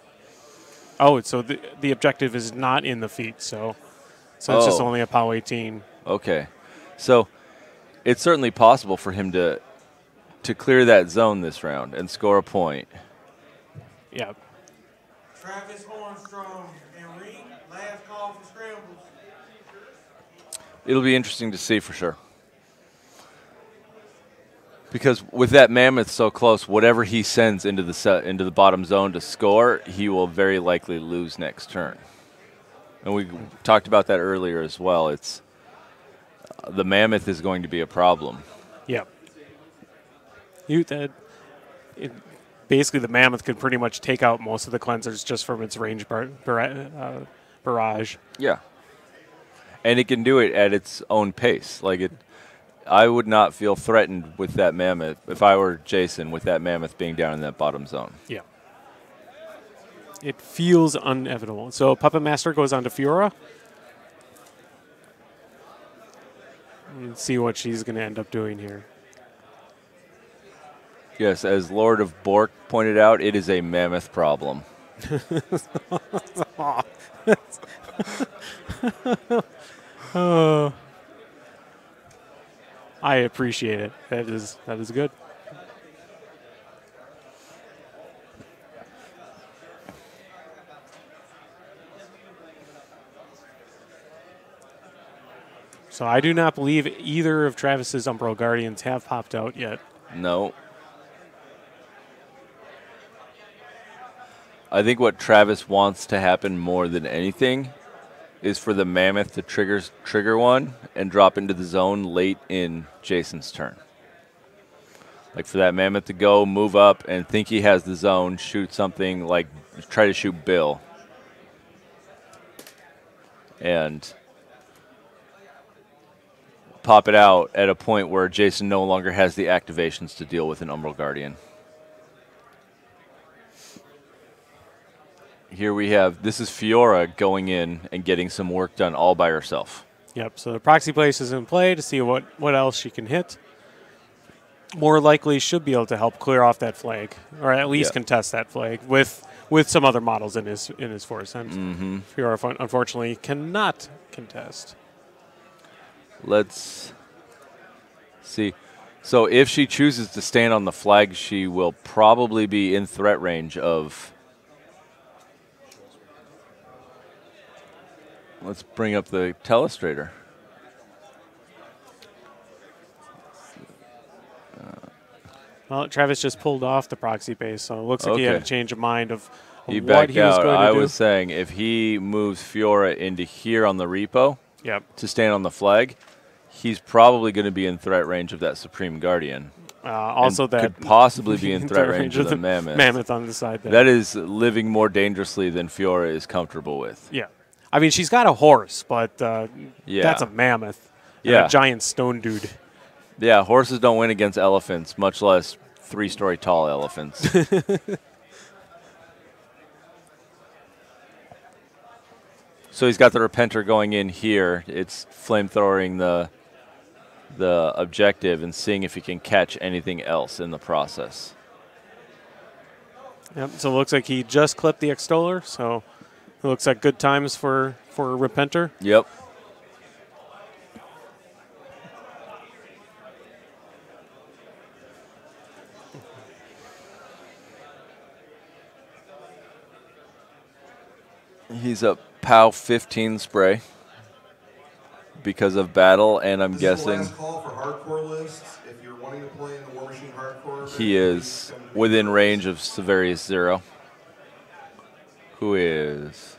Speaker 2: Oh, so the objective is not in the feet, so it's just only a POW 18.
Speaker 1: Okay. So it's certainly possible for him to clear that zone this round and score a point.
Speaker 2: Yeah.
Speaker 3: Travis Armstrong and Reed, last call for scrambles.
Speaker 1: It'll be interesting to see for sure. Because with that Mammoth so close, whatever he sends into the bottom zone to score, he will very likely lose next turn. And we talked about that earlier as well. It's the Mammoth is going to be a problem.
Speaker 2: Yep. Basically, the Mammoth could pretty much take out most of the cleansers just from its range barrage.
Speaker 1: Yeah. And it can do it at its own pace. I would not feel threatened with that Mammoth if I were Jason with that Mammoth being down in that bottom zone.
Speaker 2: Yeah. It feels inevitable. So Puppet Master goes on to Fiora. Let's see what she's going to end up doing here.
Speaker 1: Yes, as Lord of Bork pointed out, it is a Mammoth problem.
Speaker 2: I appreciate it. That is good. So I do not believe either of Travis's Umbral Guardians have popped out yet.
Speaker 1: No. I think what Travis wants to happen more than anything is for the Mammoth to trigger one and drop into the zone late in Jason's turn. Like for that Mammoth to go, move up, and think he has the zone, shoot something, like try to shoot Bill. And pop it out at a point where Jason no longer has the activations to deal with an Umbral Guardian. Here we have, this is Fiora going in and getting some work done all by herself.
Speaker 2: Yep, so the proxy place is in play to see what else she can hit. More likely should be able to help clear off that flag, or at least contest that flag with some other models in his force. And Fiora, unfortunately, cannot contest.
Speaker 1: Let's see. So if she chooses to stand on the flag, she will probably be in threat range of Let's bring up the telestrator.
Speaker 2: Well, Travis just pulled off the proxy base, so it looks like he had a change of mind of
Speaker 1: he
Speaker 2: what
Speaker 1: backed
Speaker 2: he was
Speaker 1: out.
Speaker 2: going to do.
Speaker 1: I was saying if he moves Fiora into here on the repo to stand on the flag, he's probably going to be in threat range of that Supreme Guardian.
Speaker 2: Also, that
Speaker 1: could possibly be in threat range of the Mammoth.
Speaker 2: Mammoth on the side there.
Speaker 1: That is living more dangerously than Fiora is comfortable with.
Speaker 2: Yeah. I mean, she's got a horse, but that's a mammoth.
Speaker 1: Yeah.
Speaker 2: A giant stone dude.
Speaker 1: Yeah, horses don't win against elephants, much less 3-story tall elephants. So he's got the Repenter going in here. It's flamethrowing the objective and seeing if he can catch anything else in the process.
Speaker 2: Yep. So it looks like he just clipped the Extoller. So it looks like good times for Repenter.
Speaker 1: Yep. He's a POW 15 spray because of battle, and I'm guessing
Speaker 4: call for hardcore lists. If you're wanting to play in the War Machine hardcore,
Speaker 1: he is within range of Severius 0, who is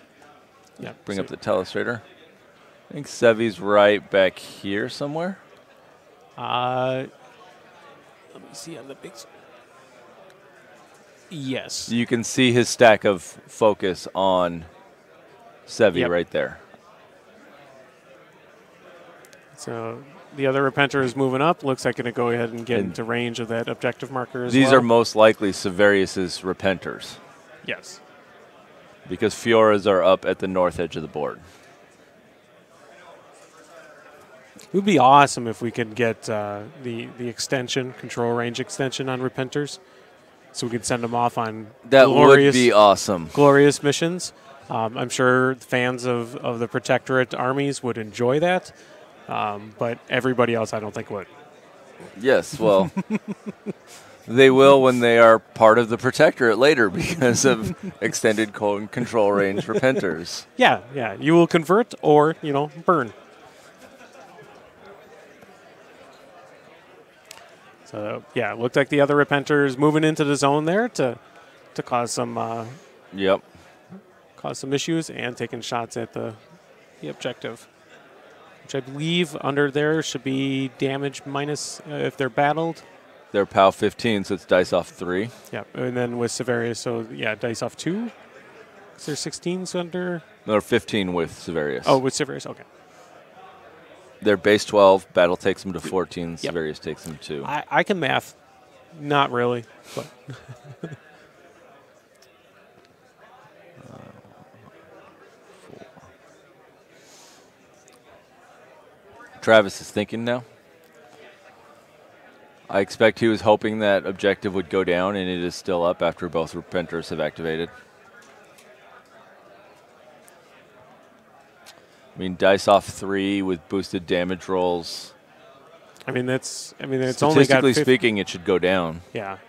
Speaker 1: bring up the telestrator. I think Sevi's right back here somewhere.
Speaker 2: Let me see on the big. Yes.
Speaker 1: You can see his stack of focus on Sevi right there.
Speaker 2: So the other Repenter is moving up. Looks like going to go ahead and get into range of that objective marker as well.
Speaker 1: These are most likely Severius's Repenters.
Speaker 2: Yes.
Speaker 1: Because Fioras are up at the north edge of the board.
Speaker 2: It would be awesome if we could get the extension, control range extension on Repenters, so we could send them off on
Speaker 1: that would be awesome.
Speaker 2: Glorious missions. I'm sure fans of the Protectorate armies would enjoy that, but everybody else I don't think would.
Speaker 1: Yes, well, they will when they are part of the Protectorate later because of extended control range Repenters.
Speaker 2: Yeah, you will convert or, burn. So, yeah, it looked like the other Repenter is moving into the zone there to cause some cause some issues and taking shots at the objective, which I believe under there should be damage minus if they're battled.
Speaker 1: They're POW 15, so it's dice off 3.
Speaker 2: Yeah, and then with Severius, so yeah, dice off 2. Is there 16s under?
Speaker 1: No, 15 with Severius.
Speaker 2: Oh, with Severius, okay.
Speaker 1: They're base 12. Battle takes them to 14. Severius takes them to.
Speaker 2: I can math. Not really, but.
Speaker 1: Travis is thinking now. I expect he was hoping that objective would go down, and it is still up after both Repenters have activated. I mean, dice off 3 with boosted damage rolls.
Speaker 2: I mean, it's only got
Speaker 1: statistically speaking, it should go down.
Speaker 2: Yeah,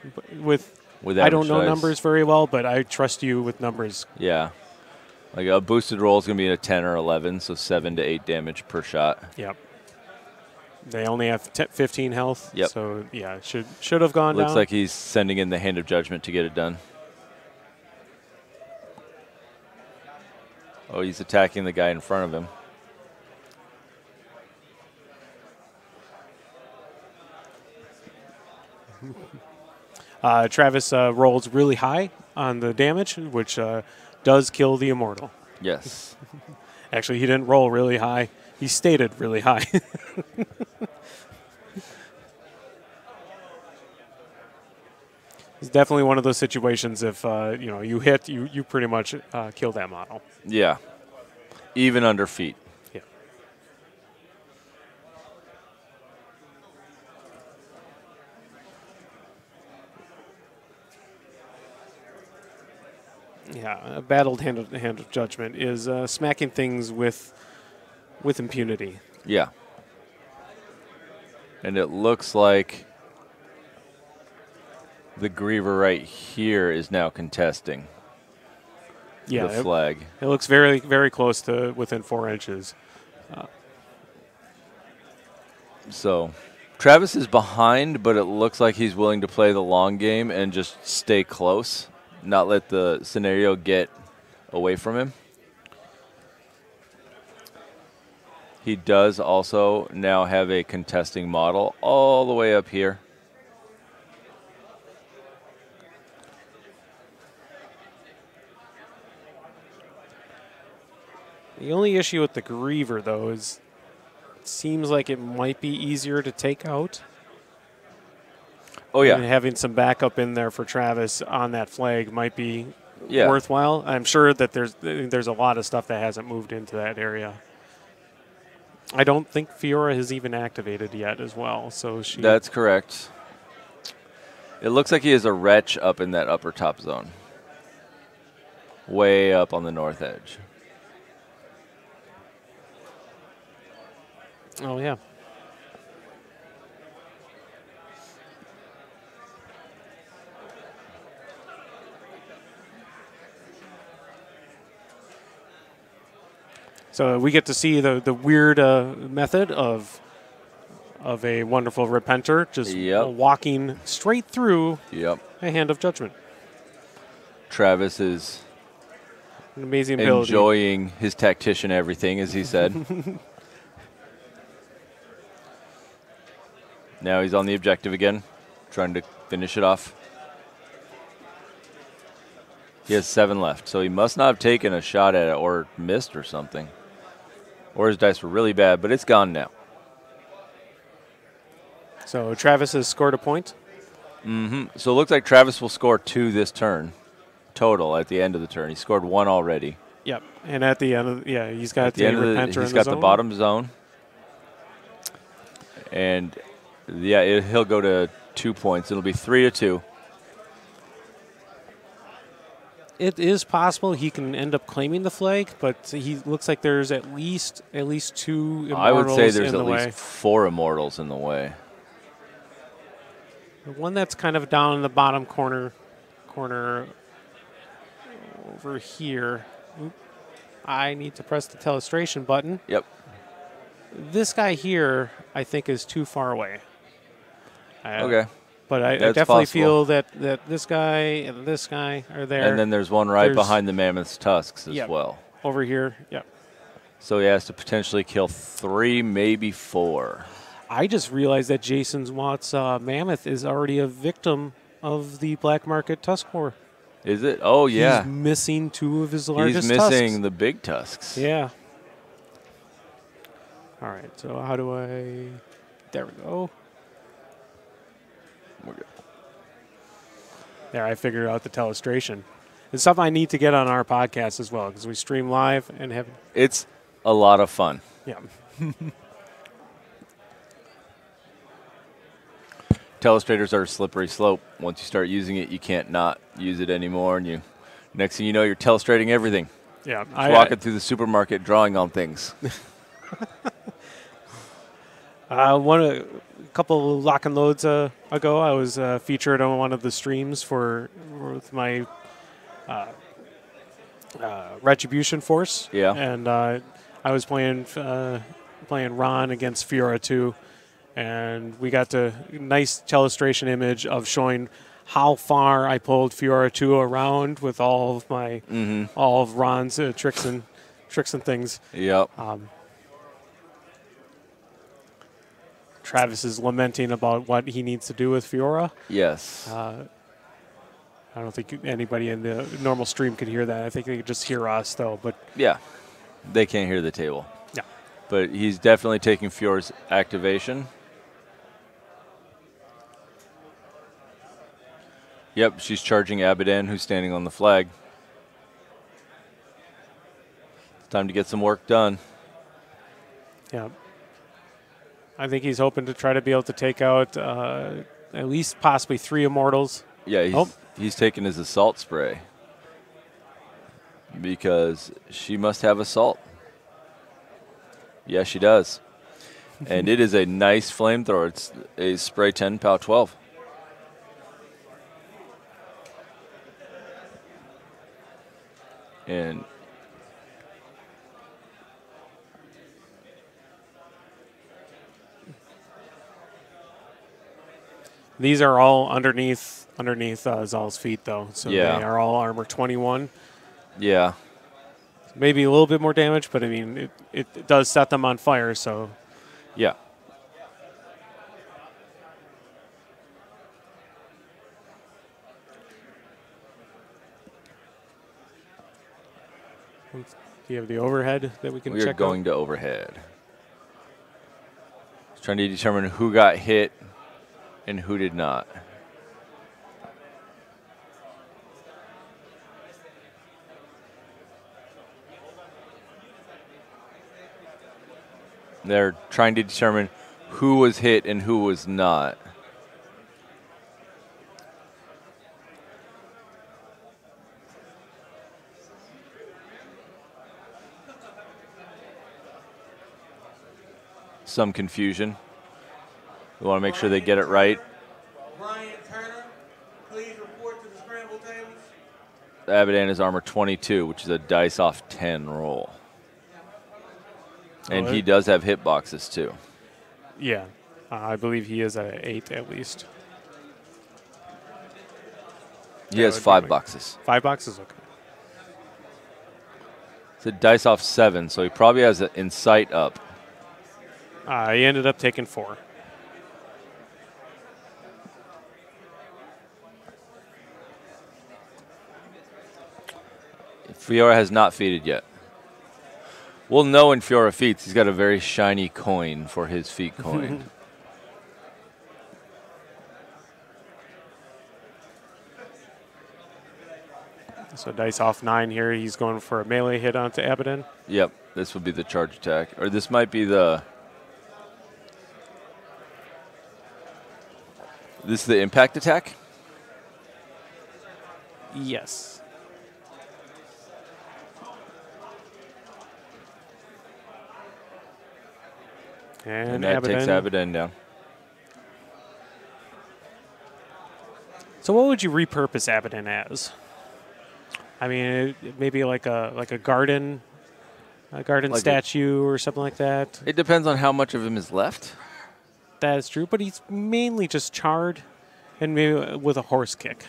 Speaker 2: with
Speaker 1: I
Speaker 2: don't know
Speaker 1: dice.
Speaker 2: numbers very well, but I trust you with numbers.
Speaker 1: Yeah, like a boosted roll is going to be a 10 or 11, so 7 to 8 damage per shot.
Speaker 2: Yep. They only have 15 health.
Speaker 1: Yep.
Speaker 2: So yeah, should have gone down.
Speaker 1: Looks like he's sending in the Hand of Judgment to get it done. Oh, he's attacking the guy in front of him.
Speaker 2: Travis rolls really high on the damage, which does kill the Immortal.
Speaker 1: Yes.
Speaker 2: Actually, he didn't roll really high. He stated really high. It's definitely one of those situations. If you hit, you pretty much kill that model.
Speaker 1: Yeah. Even under feet.
Speaker 2: Yeah. Yeah, a battled hand of judgment is smacking things with impunity.
Speaker 1: Yeah. And it looks like the Griever right here is now contesting.
Speaker 2: Yeah,
Speaker 1: the flag.
Speaker 2: It looks very, very close to within 4 inches.
Speaker 1: So Travis is behind, but it looks like he's willing to play the long game and just stay close, not let the scenario get away from him. He does also now have a contesting model all the way up here.
Speaker 2: The only issue with the Griever, though, is it seems like it might be easier to take out.
Speaker 1: Oh, yeah.
Speaker 2: And having some backup in there for Travis on that flag might be
Speaker 1: Yeah.
Speaker 2: worthwhile. I'm sure that there's a lot of stuff that hasn't moved into that area. I don't think Fiora has even activated yet as well. So
Speaker 1: That's correct. It looks like he has a wretch up in that upper top zone. Way up on the north edge.
Speaker 2: Oh, yeah. So we get to see the weird method of a wonderful repenter just walking straight through a hand of judgment.
Speaker 1: Travis is
Speaker 2: an amazing ability.
Speaker 1: Enjoying his tactician everything, as he said. Now he's on the objective again, trying to finish it off. He has 7 left, so he must not have taken a shot at it or missed or something. Or his dice were really bad, but it's gone now.
Speaker 2: So Travis has scored a point.
Speaker 1: So it looks like Travis will score 2 this turn, total at the end of the turn. He scored 1 already.
Speaker 2: Yep, and at the end of he's got the repenter.
Speaker 1: He's got the bottom zone, and he'll go to 2 points. It'll be 3-2.
Speaker 2: It is possible he can end up claiming the flag, but he looks like there's at least 2 immortals.
Speaker 1: I would say there's at
Speaker 2: least
Speaker 1: 4 immortals in the way.
Speaker 2: The one that's kind of down in the bottom corner over here. Oop. I need to press the telestration button.
Speaker 1: Yep.
Speaker 2: This guy here, I think, is too far away.
Speaker 1: Okay.
Speaker 2: But I definitely feel that this guy and this guy are there.
Speaker 1: And then there's one behind the mammoth's tusks as well.
Speaker 2: Over here, yep.
Speaker 1: So he has to potentially kill 3, maybe 4.
Speaker 2: I just realized that Jason Watt's mammoth is already a victim of the black market tusk war.
Speaker 1: Is it? Oh, yeah.
Speaker 2: He's missing 2 of his largest tusks.
Speaker 1: He's missing the big tusks.
Speaker 2: Yeah. All right, so how do I... There we go.
Speaker 1: We're good.
Speaker 2: There, I figured out the telestration. It's something I need to get on our podcast as well, because we stream live and have...
Speaker 1: It's a lot of fun.
Speaker 2: Yeah.
Speaker 1: Telestrators are a slippery slope. Once you start using it, you can't not use it anymore, and next thing you know, you're telestrating everything.
Speaker 2: Yeah.
Speaker 1: Just walking through the supermarket, drawing on things.
Speaker 2: A couple lock and loads ago, I was featured on one of the streams with my Retribution Force.
Speaker 1: Yeah.
Speaker 2: And I was playing Ron against Fiora 2, and we got the nice telestration image of showing how far I pulled Fiora 2 around with all of my all of Ron's tricks and things.
Speaker 1: Yep.
Speaker 2: Travis is lamenting about what he needs to do with Fiora.
Speaker 1: Yes.
Speaker 2: I don't think anybody in the normal stream could hear that. I think they could just hear us, though. But
Speaker 1: yeah, they can't hear the table.
Speaker 2: Yeah.
Speaker 1: But he's definitely taking Fiora's activation. Yep, she's charging Abadan, who's standing on the flag. It's time to get some work done.
Speaker 2: Yeah. I think he's hoping to try to be able to take out at least possibly 3 immortals.
Speaker 1: Yeah, he's taking his assault spray because she must have assault. Yeah, she does. And it is a nice flamethrower. It's a spray 10, POW 12. And
Speaker 2: these are all underneath Zal's feet, though. So
Speaker 1: Yeah.
Speaker 2: they are all armor 21.
Speaker 1: yeah,
Speaker 2: Maybe a little bit more damage, but I mean, it does set them on fire, so.
Speaker 1: yeah.
Speaker 2: Do you have the overhead that we can
Speaker 1: We
Speaker 2: check
Speaker 1: are
Speaker 2: out?
Speaker 1: going to overhead. Trying to determine who got hit and who did not. They're trying to determine who was hit and who was not. Some confusion. We want to make sure they get it right.
Speaker 3: Brian Turner, please report to the scramble tables.
Speaker 1: Abadan is armor 22, which is a dice off 10 roll. And he does have hit boxes too.
Speaker 2: Yeah. I believe he is at 8 at least.
Speaker 1: He has 5 boxes.
Speaker 2: 5 boxes? Okay.
Speaker 1: It's a dice off 7, so he probably has an insight up.
Speaker 2: He ended up taking 4.
Speaker 1: Fiora has not feated yet. We'll know when Fiora feats. He's got a very shiny coin for his feat coin.
Speaker 2: So dice off 9 here. He's going for a melee hit onto Abadan.
Speaker 1: Yep, this would be the charge attack. Or this might be the... This is the impact attack?
Speaker 2: Yes. And
Speaker 1: that takes Abadan down.
Speaker 2: So what would you repurpose Abadan as? I mean, maybe like a garden statue or something like that.
Speaker 1: It depends on how much of him is left.
Speaker 2: That is true, but he's mainly just charred and maybe with a horse kick.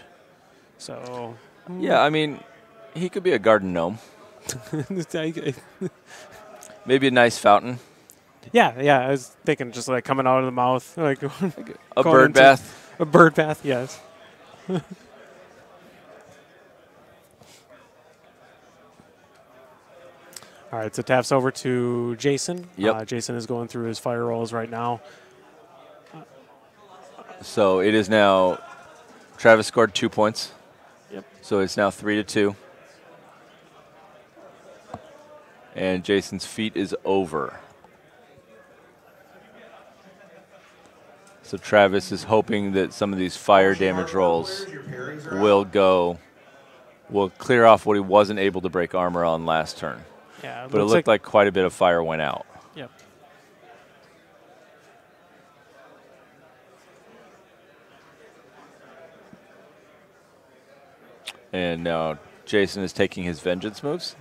Speaker 2: So
Speaker 1: Yeah, I mean, he could be a garden gnome. Maybe a nice fountain.
Speaker 2: Yeah, I was thinking just like coming out of the mouth, like
Speaker 1: A bird bath.
Speaker 2: A bird bath, yes. All right, so taps over to Jason.
Speaker 1: Yep.
Speaker 2: Jason is going through his fire rolls right now.
Speaker 1: So it is now, Travis scored 2 points.
Speaker 2: Yep.
Speaker 1: So it's now 3-2. And Jason's feat is over. So Travis is hoping that some of these fire damage rolls will clear off what he wasn't able to break armor on last turn.
Speaker 2: Yeah,
Speaker 1: But it looked like quite a bit of fire went out.
Speaker 2: Yep.
Speaker 1: And now Jason is taking his vengeance moves.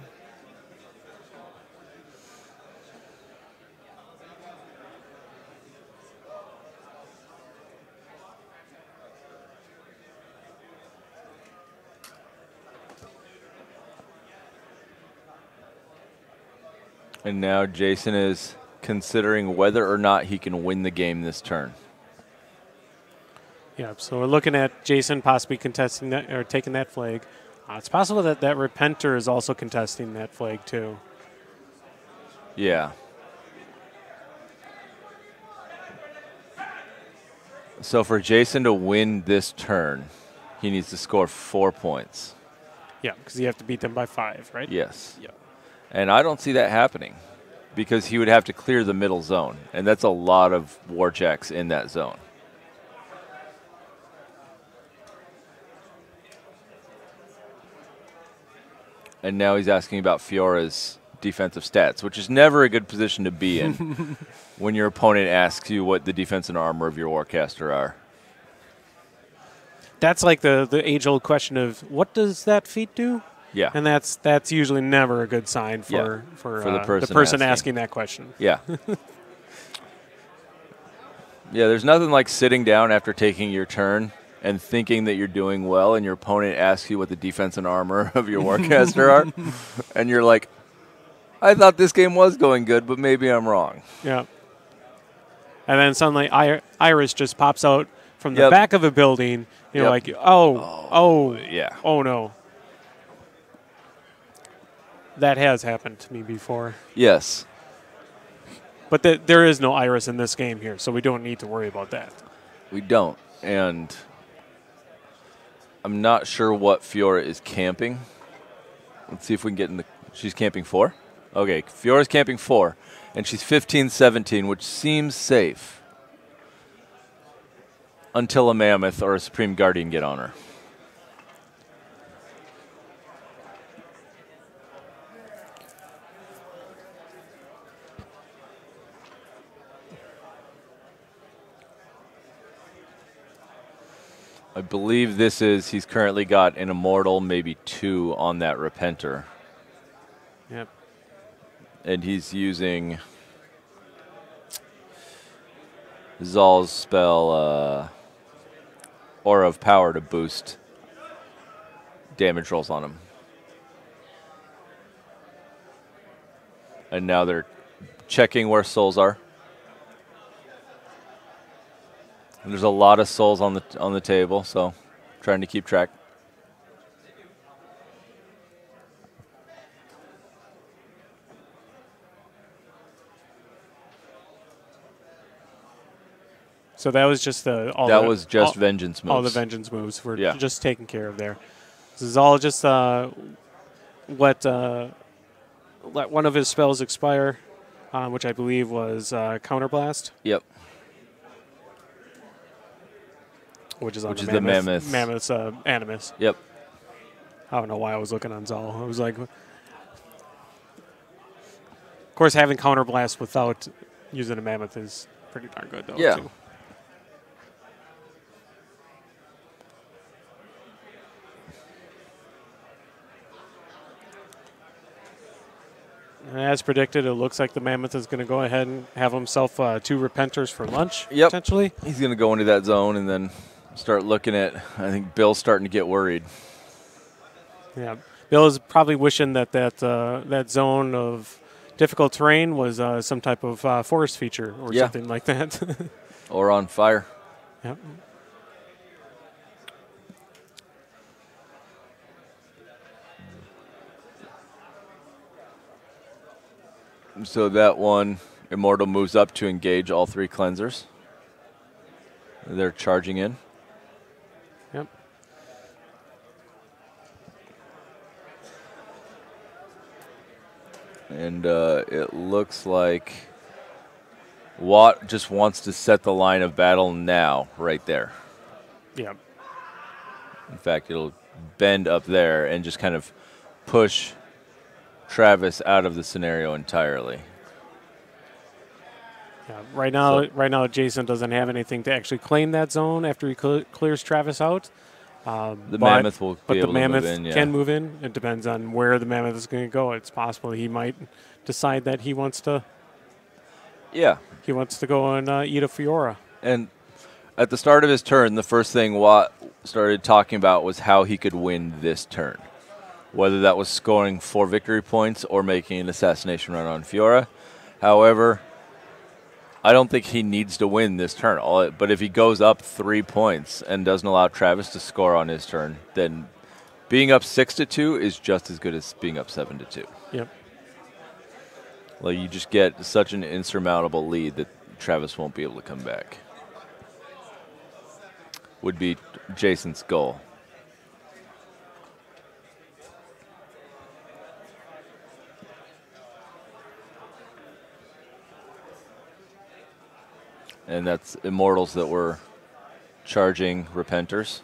Speaker 1: And now Jason is considering whether or not he can win the game this turn.
Speaker 2: Yeah, so we're looking at Jason possibly contesting that or taking that flag. It's possible that Repenter is also contesting that flag too.
Speaker 1: Yeah. So for Jason to win this turn, he needs to score 4 points.
Speaker 2: Yeah, because you have to beat them by 5, right?
Speaker 1: Yes.
Speaker 2: Yeah.
Speaker 1: And I don't see that happening because he would have to clear the middle zone, and that's a lot of war checks in that zone. And now he's asking about Fiora's defensive stats, which is never a good position to be in when your opponent asks you what the defense and armor of your Warcaster are.
Speaker 2: That's like the age-old question of what does that feat do?
Speaker 1: Yeah.
Speaker 2: And that's usually never a good sign for the person asking that question.
Speaker 1: Yeah. Yeah, there's nothing like sitting down after taking your turn and thinking that you're doing well, and your opponent asks you what the defense and armor of your Warcaster are, and you're like, I thought this game was going good, but maybe I'm wrong.
Speaker 2: Yeah. And then suddenly Iris just pops out from the back of a building. You're like, oh no. That has happened to me before.
Speaker 1: Yes.
Speaker 2: But there is no Iris in this game here, so we don't need to worry about that.
Speaker 1: We don't. And I'm not sure what Fiora is camping. Let's see if we can get in the... She's camping 4? Okay, Fiora's camping 4, and she's 15-17, which seems safe until a Mammoth or a Supreme Guardian get on her. I believe he's currently got an Immortal, maybe 2 on that Repenter.
Speaker 2: Yep.
Speaker 1: And he's using Zal's spell, Aura of Power, to boost damage rolls on him. And now they're checking where souls are. And there's a lot of souls on the table, so trying to keep track.
Speaker 2: So that was just
Speaker 1: vengeance moves.
Speaker 2: All the vengeance moves were just taken care of there. This is all just let one of his spells expire, which I believe was Counterblast.
Speaker 1: Yep.
Speaker 2: Which is
Speaker 1: the Mammoth.
Speaker 2: Mammoth's Animus.
Speaker 1: Yep.
Speaker 2: I don't know why I was looking on Zal. I was like, of course, having Counterblast without using a Mammoth is pretty darn good, though.
Speaker 1: Yeah.
Speaker 2: Too. And as predicted, it looks like the Mammoth is going to go ahead and have himself 2 Repenters for lunch, potentially.
Speaker 1: He's going to go into that zone and then start looking at, I think Bill's starting to get worried.
Speaker 2: Yeah, Bill is probably wishing that zone of difficult terrain was some type of forest feature or something like that.
Speaker 1: Or on fire.
Speaker 2: Yep.
Speaker 1: So that one, Immortal moves up to engage all 3 cleansers. They're charging in.
Speaker 2: Yep.
Speaker 1: And it looks like Watt just wants to set the line of battle now, right there.
Speaker 2: Yep.
Speaker 1: In fact, it'll bend up there and just kind of push Travis out of the scenario entirely.
Speaker 2: Yeah, right now, Jason doesn't have anything to actually claim that zone after he clears Travis out.
Speaker 1: The Mammoth will be able to move in.
Speaker 2: Can move in. It depends on where the Mammoth is going to go. It's possible he might decide that he wants to.
Speaker 1: Yeah.
Speaker 2: He wants to go and eat a Fiora.
Speaker 1: And at the start of his turn, the first thing Watt started talking about was how he could win this turn. Whether that was scoring 4 victory points or making an assassination run on Fiora. However, I don't think he needs to win this turn. But if he goes up 3 points and doesn't allow Travis to score on his turn, then being up 6-2 is just as good as being up 7-2.
Speaker 2: Yep.
Speaker 1: Like, you just get such an insurmountable lead that Travis won't be able to come back. Would be Jason's goal. And that's Immortals that were charging Repenters.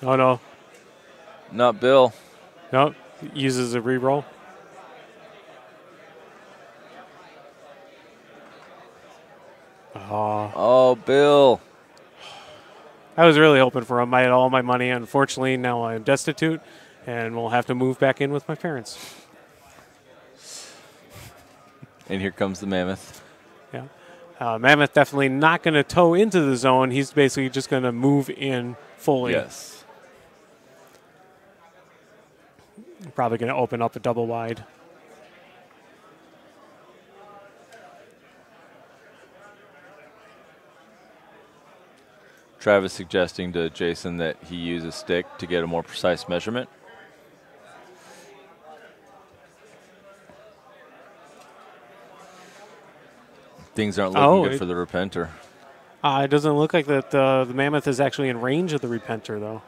Speaker 2: Oh, no.
Speaker 1: Not Bill.
Speaker 2: No, uses a reroll.
Speaker 1: Oh, Bill.
Speaker 2: I was really hoping for him. I had all my money. Unfortunately, now I'm destitute, and we'll have to move back in with my parents.
Speaker 1: And here comes the Mammoth.
Speaker 2: Yeah. Mammoth definitely not going to toe into the zone. He's basically just going to move in fully.
Speaker 1: Yes.
Speaker 2: Probably going to open up a double wide.
Speaker 1: Travis suggesting to Jason that he use a stick to get a more precise measurement. Things aren't looking good for the Repenter.
Speaker 2: It doesn't look like that the Mammoth is actually in range of the Repenter, though.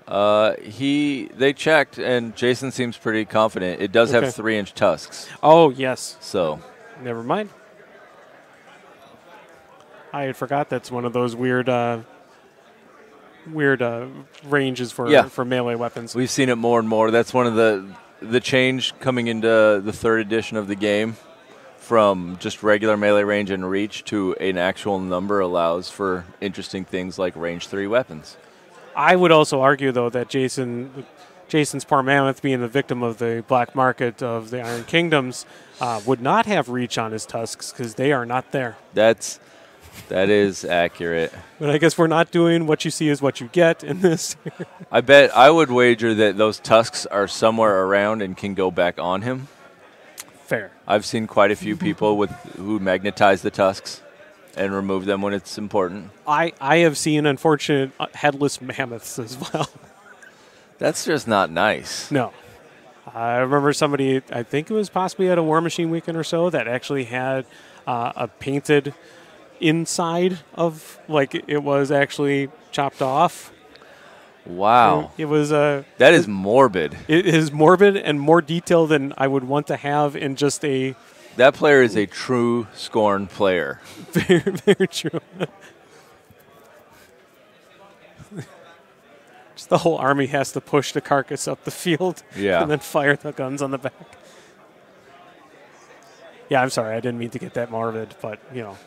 Speaker 1: They checked, and Jason seems pretty confident. It does have 3-inch tusks.
Speaker 2: Oh, yes.
Speaker 1: So.
Speaker 2: Never mind. I had forgot that's one of those weird ranges for melee weapons.
Speaker 1: We've seen it more and more. That's one of the change coming into the 3rd edition of the game from just regular melee range and reach to an actual number allows for interesting things like range 3 weapons.
Speaker 2: I would also argue, though, that Jason's poor Mammoth, being the victim of the black market of the Iron Kingdoms, would not have reach on his tusks because they are not there.
Speaker 1: That is accurate.
Speaker 2: But I guess we're not doing what you see is what you get in this.
Speaker 1: I would wager that those tusks are somewhere around and can go back on him.
Speaker 2: Fair.
Speaker 1: I've seen quite a few people who magnetize the tusks and remove them when it's important.
Speaker 2: I have seen unfortunate headless mammoths as well.
Speaker 1: That's just not nice.
Speaker 2: No. I remember somebody, I think it was possibly at a War Machine weekend or so, that actually had a painted inside of, like it was actually chopped off.
Speaker 1: Wow.
Speaker 2: It was
Speaker 1: that is morbid.
Speaker 2: It is morbid and more detailed than I would want to have in just a...
Speaker 1: That player is a true Scorn player.
Speaker 2: Very, very true. Just the whole army has to push the carcass up the field and then fire the guns on the back. Yeah, I'm sorry. I didn't mean to get that morbid, but, you know.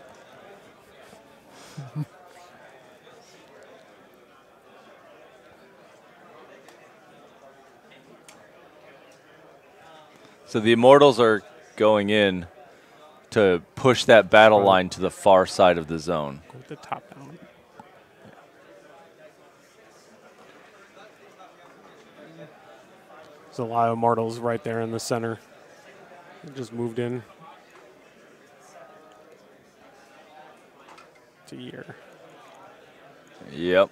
Speaker 1: So the Immortals are going in to push that battle line to the far side of the zone.
Speaker 2: Go with the top down. There's a lot of Immortals right there in the center. They just moved in. It's a year.
Speaker 1: Yep.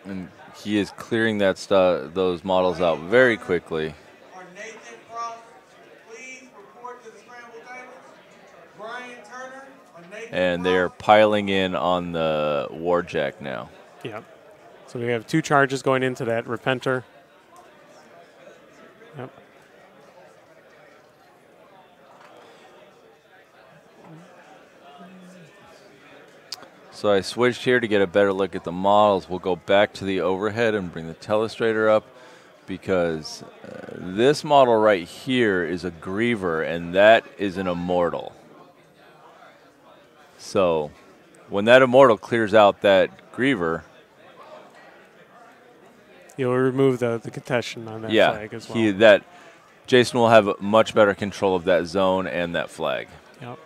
Speaker 1: And he is clearing those models out very quickly. And they are piling in on the Warjack now.
Speaker 2: Yep. So we have 2 charges going into that Repenter. Yep.
Speaker 1: So I switched here to get a better look at the models. We'll go back to the overhead and bring the telestrator up because this model right here is a Griever, and that is an Immortal. So when that Immortal clears out that Griever,
Speaker 2: you'll remove the contention on that flag as well.
Speaker 1: Jason will have much better control of that zone and that flag.
Speaker 2: Yep.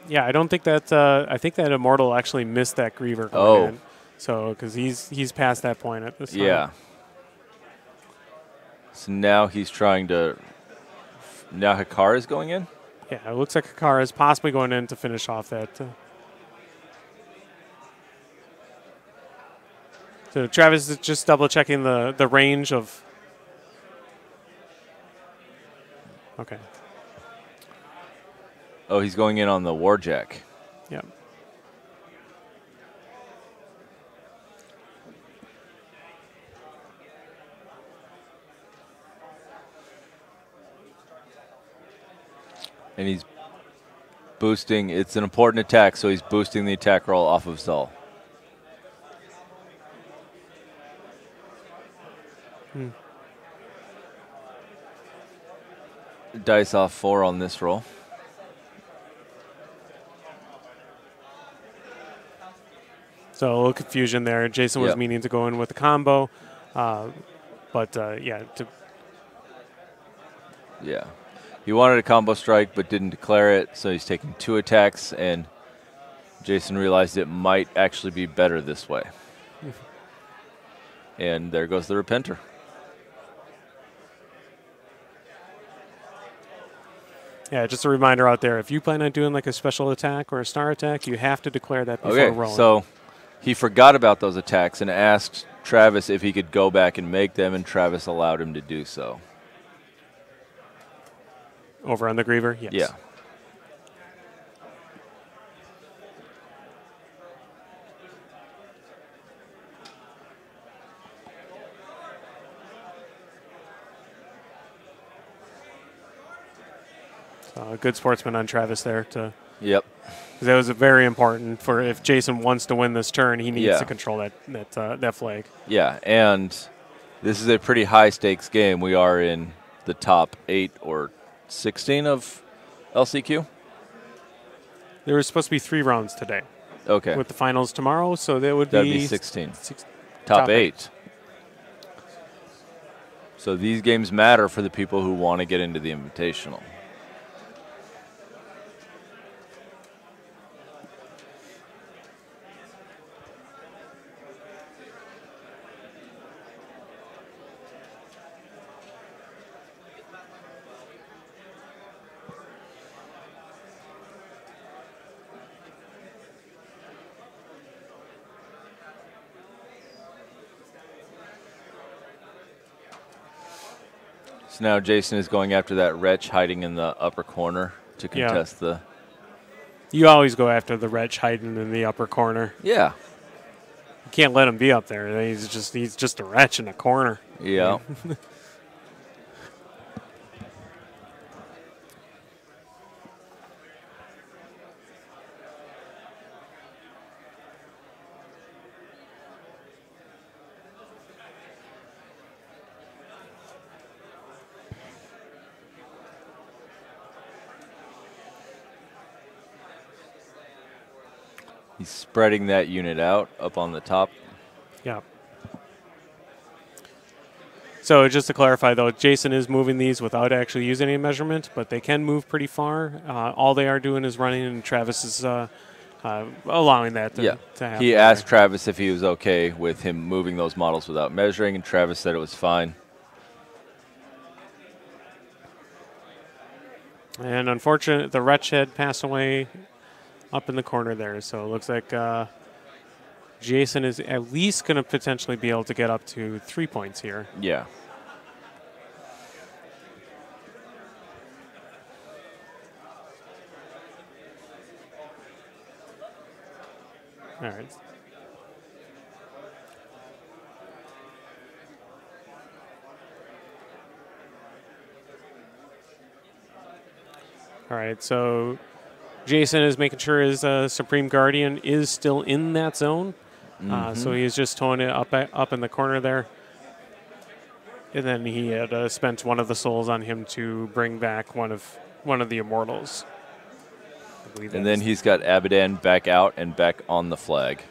Speaker 2: Yeah, I don't think that. I think that Immortal actually missed that Griever going in. So because he's past that point at this time.
Speaker 1: Yeah. So now he's trying to. Now Hikara is going in.
Speaker 2: Yeah, it looks like Hikara is possibly going in to finish off that. So Travis is just double checking the range of.
Speaker 1: Oh, he's going in on the Warjack.
Speaker 2: Yep.
Speaker 1: And he's boosting. It's an important attack, so he's boosting the attack roll off of Zal. Dice off 4 on this roll.
Speaker 2: So a little confusion there. Jason was meaning to go in with a combo, but yeah.
Speaker 1: Yeah. He wanted a combo strike but didn't declare it, so he's taking 2 attacks, and Jason realized it might actually be better this way. And there goes the Repenter.
Speaker 2: Yeah, just a reminder out there, if you plan on doing like a special attack or a star attack, you have to declare that before rolling.
Speaker 1: So he forgot about those attacks and asked Travis if he could go back and make them, and Travis allowed him to do so.
Speaker 2: Over on the Griever? Yes.
Speaker 1: Yeah.
Speaker 2: Good sportsman on Travis there.
Speaker 1: Yep.
Speaker 2: That was very important for if Jason wants to win this turn, he needs to control that flag.
Speaker 1: Yeah, and this is a pretty high stakes game. We are in the top 8 or 16 of LCQ.
Speaker 2: There was supposed to be 3 rounds today.
Speaker 1: Okay.
Speaker 2: With the finals tomorrow, so that'd
Speaker 1: be 16. Top 8. So these games matter for the people who want to get into the Invitational. So now Jason is going after that wretch hiding in the upper corner to contest the...
Speaker 2: You always go after the wretch hiding in the upper corner.
Speaker 1: Yeah.
Speaker 2: You can't let him be up there. He's just a wretch in a corner.
Speaker 1: Yeah. He's spreading that unit out up on the top.
Speaker 2: Yeah. So just to clarify, though, Jason is moving these without actually using any measurement, but they can move pretty far. All they are doing is running, and Travis is allowing that to happen.
Speaker 1: He asked Travis if he was okay with him moving those models without measuring, and Travis said it was fine.
Speaker 2: And unfortunately, the wretch had passed away up in the corner there, so it looks like Jason is at least going to potentially be able to get up to 3 points here.
Speaker 1: Yeah.
Speaker 2: All right. All right, so Jason is making sure his Supreme Guardian is still in that zone. So he is just towing it up in the corner there. And then he had spent one of the souls on him to bring back one of the Immortals.
Speaker 1: And then he's got Abadan back out and back on the flag.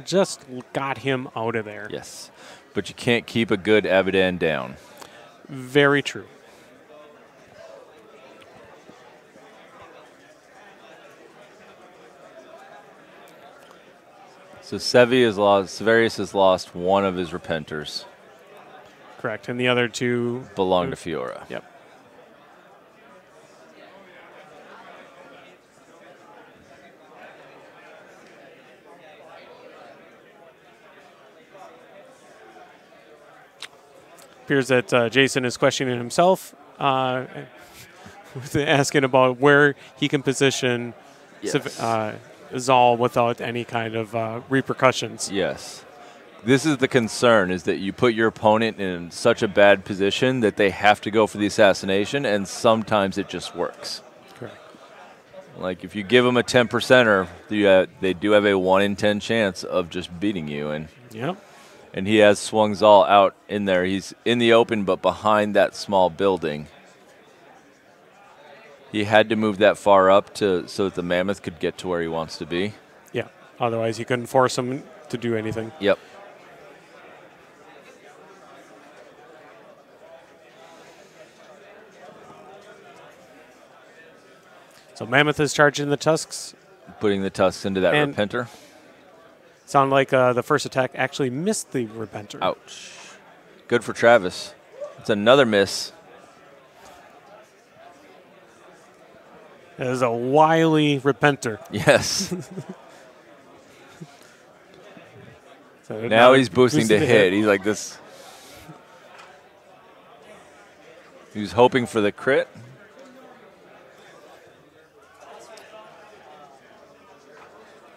Speaker 2: Just got him out of there.
Speaker 1: Yes. But you can't keep a good Abadan down.
Speaker 2: Very true.
Speaker 1: So Severius has lost one of his Repenters.
Speaker 2: Correct. And the other 2
Speaker 1: belong to Fiora.
Speaker 2: Yep. Appears that Jason is questioning himself asking about where he can position
Speaker 1: Yes.
Speaker 2: Zal without any kind of repercussions.
Speaker 1: Yes. This is the concern, is that you put your opponent in such a bad position that they have to go for the assassination, and sometimes it just works.
Speaker 2: Correct.
Speaker 1: Like if you give them a 10%er, they do have a 1 in 10 chance of just beating you. And
Speaker 2: Yep.
Speaker 1: and he has swung Zal out in there. He's in the open, but behind that small building. He had to move that far up so that the Mammoth could get to where he wants to be.
Speaker 2: Yeah. Otherwise, he couldn't force him to do anything.
Speaker 1: Yep.
Speaker 2: So Mammoth is charging the tusks.
Speaker 1: Putting the tusks into that
Speaker 2: And-
Speaker 1: Repenter.
Speaker 2: Sound like the first attack actually missed the Repenter.
Speaker 1: Ouch. Good for Travis. It's another miss.
Speaker 2: It is a wily Repenter.
Speaker 1: Yes.
Speaker 2: So
Speaker 1: Now he's boosting to hit. He's like this. He was hoping for the crit.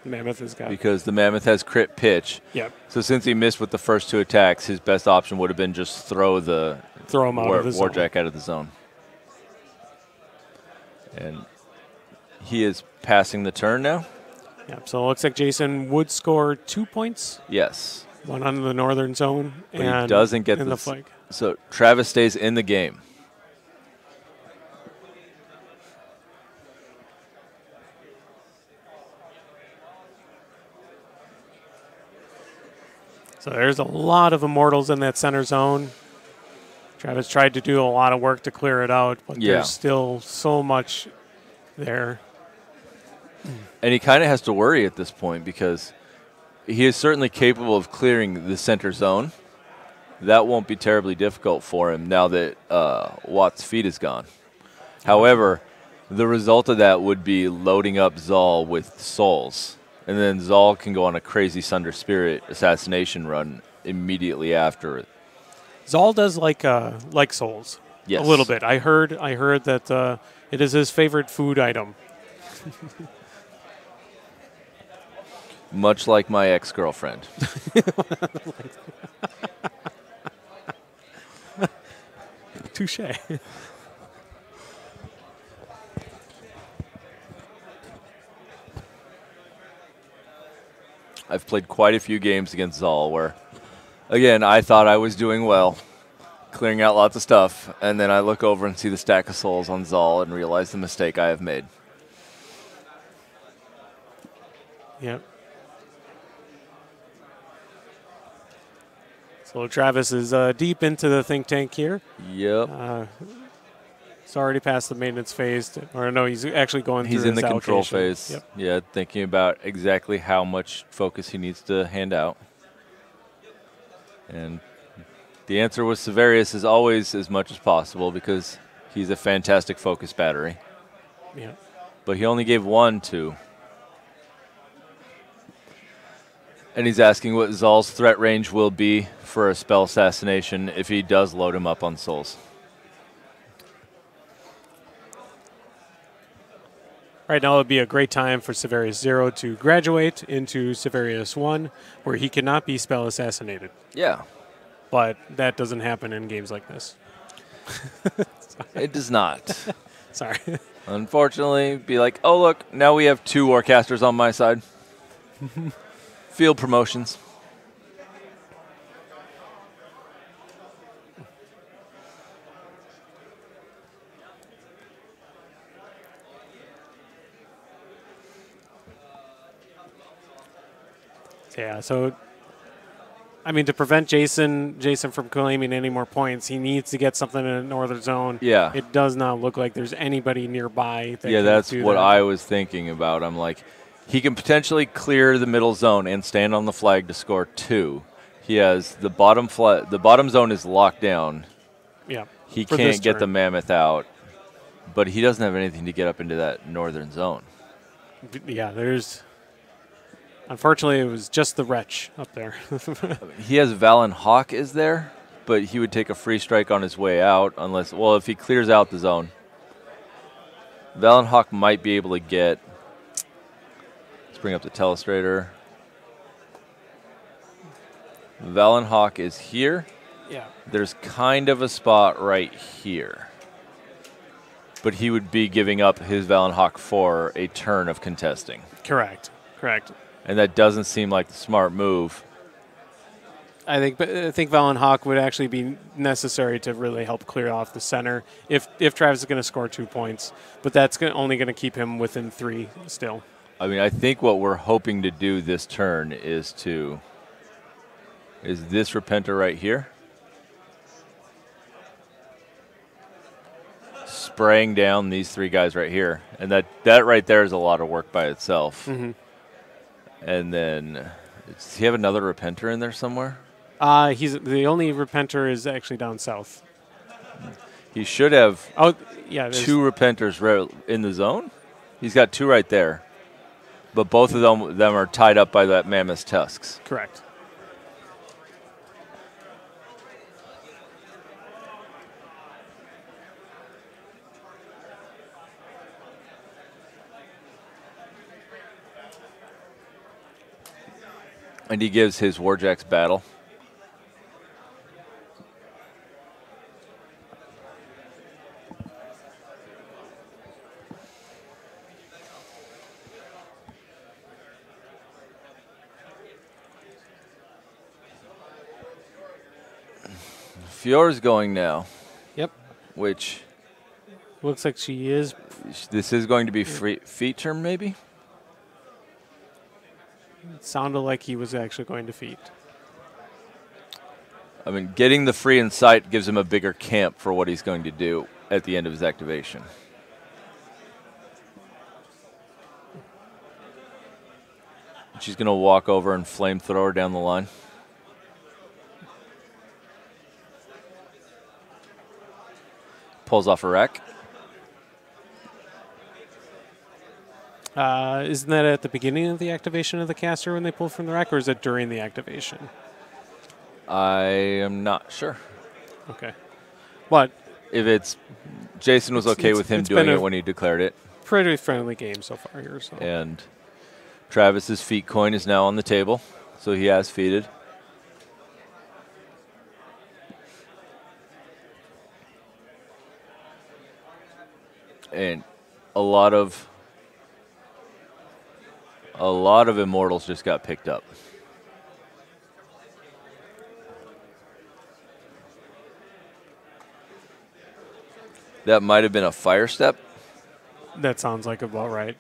Speaker 2: Mammoth has got.
Speaker 1: Because the Mammoth has crit pitch.
Speaker 2: Yep.
Speaker 1: So since he missed with the first 2 attacks, his best option would have been just throw
Speaker 2: Throw him out of the zone.
Speaker 1: Warjack out of the zone. And he is passing the turn now.
Speaker 2: Yep. So it looks like Jason would score 2 points.
Speaker 1: Yes.
Speaker 2: 1 on the northern zone.
Speaker 1: But
Speaker 2: and
Speaker 1: he doesn't get
Speaker 2: in the
Speaker 1: this.
Speaker 2: flank.
Speaker 1: So Travis stays in the game.
Speaker 2: So there's a lot of immortals in that center zone. Travis tried to do a lot of work to clear it out, but
Speaker 1: Yeah.
Speaker 2: there's still so much there.
Speaker 1: And he kind of has to worry at this point because he is certainly capable of clearing the center zone. That won't be terribly difficult for him now that Watt's feet is gone. However, the result of that would be loading up Zal with souls. And then Zal can go on a crazy Sunder Spirit assassination run immediately after it.
Speaker 2: Zal does like souls.
Speaker 1: Yes.
Speaker 2: A little bit. I heard that it is his favorite food item.
Speaker 1: Much like my ex-girlfriend.
Speaker 2: Touche.
Speaker 1: I've played quite a few games against Zal where, again, I thought I was doing well, clearing out lots of stuff, and then I look over and see the stack of souls on Zal and realize the mistake I have made.
Speaker 2: Yep. So Travis is deep into the think tank here.
Speaker 1: Yep.
Speaker 2: He's already past the maintenance phase. Or no, he's actually going through
Speaker 1: He's in
Speaker 2: his
Speaker 1: the control
Speaker 2: allocation.
Speaker 1: phase.
Speaker 2: Yep.
Speaker 1: Yeah, thinking about exactly how much focus he needs to hand out. And the answer with Severius is always as much as possible because he's a fantastic focus battery.
Speaker 2: Yeah.
Speaker 1: But he only gave 1 to. And he's asking what Zal's threat range will be for a spell assassination if he does load him up on souls.
Speaker 2: Right now would be a great time for Severius 0 to graduate into Severius 1, where he cannot be spell assassinated.
Speaker 1: Yeah.
Speaker 2: But that doesn't happen in games like this.
Speaker 1: It does not.
Speaker 2: Sorry.
Speaker 1: Unfortunately, be like, oh, look, now we have 2 Warcasters on my side. Field promotions.
Speaker 2: Yeah, so I mean, to prevent Jason from claiming any more points, he needs to get something in the northern zone.
Speaker 1: Yeah.
Speaker 2: It does not look like there's anybody nearby that
Speaker 1: Yeah,
Speaker 2: can
Speaker 1: that's
Speaker 2: do
Speaker 1: what
Speaker 2: that.
Speaker 1: I was thinking about. I'm like, he can potentially clear the middle zone and stand on the flag to score 2. He has the bottom the bottom zone is locked down.
Speaker 2: Yeah.
Speaker 1: He
Speaker 2: for this
Speaker 1: can't get the
Speaker 2: turn.
Speaker 1: Mammoth out, but he doesn't have anything to get up into that northern zone.
Speaker 2: Yeah, there's. Unfortunately, it was just the wretch up there.
Speaker 1: He has Valen Hawk is there, but he would take a free strike on his way out unless, well, if he clears out the zone. Valenhawk might be able to get. Let's bring up the telestrator. Valenhawk is here.
Speaker 2: Yeah.
Speaker 1: There's kind of a spot right here. But he would be giving up his Valenhawk for a turn of contesting.
Speaker 2: Correct.
Speaker 1: And that doesn't seem like the smart move.
Speaker 2: I think Valenhawk would actually be necessary to really help clear off the center if Travis is going to score 2 points. But that's only going to keep him within 3 still.
Speaker 1: I mean, I think what we're hoping to do this turn is this Repenter right here. Spraying down these 3 guys right here. And that right there is a lot of work by itself.
Speaker 2: Mm-hmm.
Speaker 1: And then, does he have another Repenter in there somewhere?
Speaker 2: He's the only Repenter is actually down south.
Speaker 1: He should have
Speaker 2: 2
Speaker 1: Repenters in the zone. He's got 2 right there. But both of them are tied up by that Mammoth's tusks.
Speaker 2: Correct.
Speaker 1: And he gives his Warjacks battle. Fiore's going now.
Speaker 2: Yep.
Speaker 1: Which
Speaker 2: looks like she is.
Speaker 1: This is going to be feet turn, maybe?
Speaker 2: It sounded like he was actually going to feet.
Speaker 1: I mean, getting the free in sight gives him a bigger camp for what he's going to do at the end of his activation. She's going to walk over and flamethrower down the line. Pulls off a wreck.
Speaker 2: Isn't that at the beginning of the activation of the caster when they pull from the rack, or is it during the activation?
Speaker 1: I am not sure.
Speaker 2: Okay. But
Speaker 1: if it's Jason was okay with him doing it when he declared it.
Speaker 2: Pretty friendly game so far here. So.
Speaker 1: And Travis's feet coin is now on the table, so he has feated. And a lot of Immortals just got picked up. That might have been a fire step.
Speaker 2: That sounds like about right.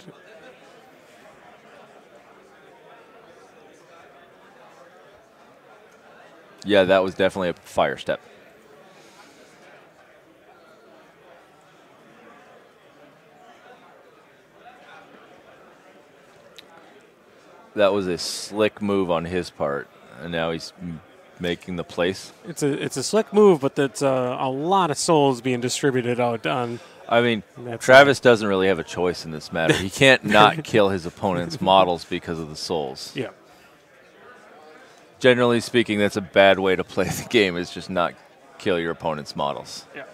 Speaker 1: Yeah, that was definitely a fire step. That was a slick move on his part, and now he's making the place.
Speaker 2: It's a slick move, but that's a lot of souls being distributed out on.
Speaker 1: I mean, Travis doesn't really have a choice in this matter. He can't not kill his opponent's models because of the souls.
Speaker 2: Yeah.
Speaker 1: Generally speaking, that's a bad way to play the game, is just not kill your opponent's models.
Speaker 2: Yeah.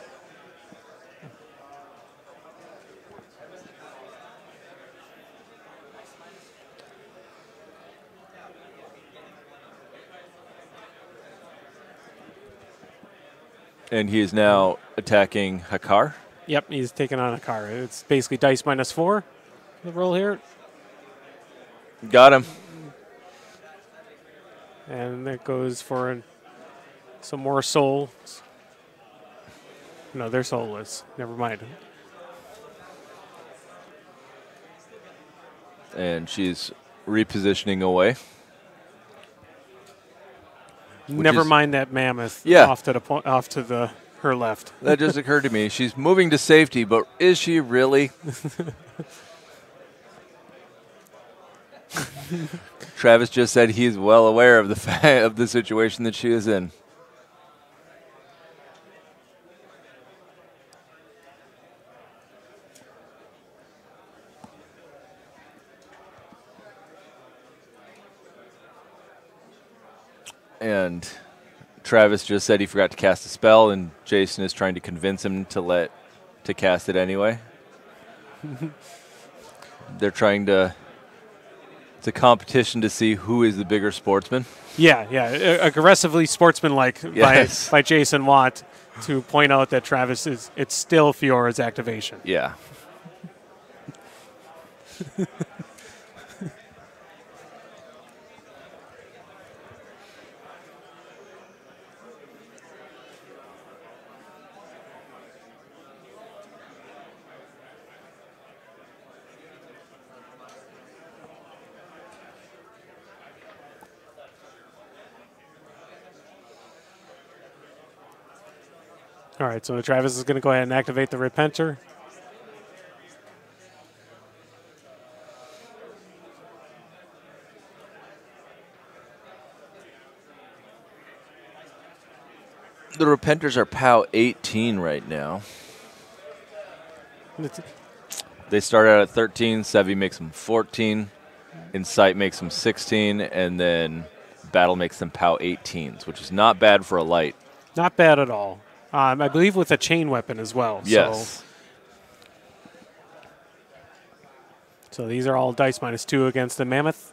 Speaker 1: And he is now attacking Hakar.
Speaker 2: Yep, he's taking on Hakar. It's basically dice -4, the roll here.
Speaker 1: Got him.
Speaker 2: And that goes for some more souls. No, they're soulless. Never mind.
Speaker 1: And she's repositioning away.
Speaker 2: Never mind that mammoth.
Speaker 1: Yeah.
Speaker 2: Off to her left.
Speaker 1: That just occurred to me. She's moving to safety, but is she really? Travis just said he's well aware of the situation that she is in. And Travis just said he forgot to cast a spell, and Jason is trying to convince him to cast it anyway. They're trying to. It's a competition to see who is the bigger sportsman.
Speaker 2: Yeah, aggressively sportsmanlike
Speaker 1: Yes.
Speaker 2: by Jason Watt to point out that Travis it's still Fiora's activation.
Speaker 1: Yeah.
Speaker 2: All right, so Travis is going to go ahead and activate the Repenter.
Speaker 1: The Repenters are POW 18 right now. They start out at 13. Sevi makes them 14. Insight makes them 16. And then Battle makes them POW 18s, which is not bad for a light.
Speaker 2: Not bad at all. I believe with a chain weapon as well.
Speaker 1: Yes.
Speaker 2: So these are all dice -2 against the Mammoth.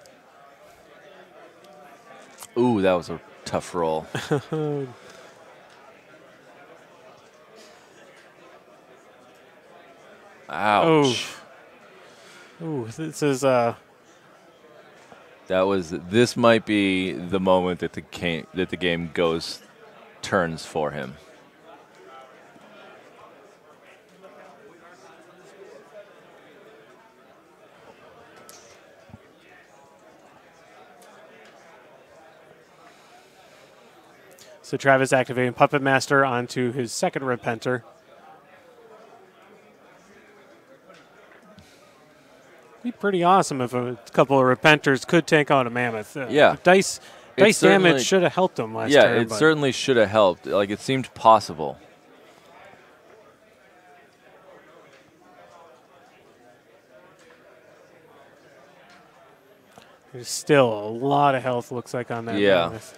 Speaker 1: Ooh, that was a tough roll. Ouch.
Speaker 2: Ooh, this is
Speaker 1: This might be the moment that the game turns for him.
Speaker 2: So Travis activating Puppet Master onto his second Repenter. Be pretty awesome if a couple of Repenters could take out a Mammoth.
Speaker 1: Yeah.
Speaker 2: Dice damage should have helped him last turn.
Speaker 1: Yeah, it certainly should have helped. Like, it seemed possible.
Speaker 2: There's still a lot of health, looks like, on that
Speaker 1: Yeah.
Speaker 2: Mammoth.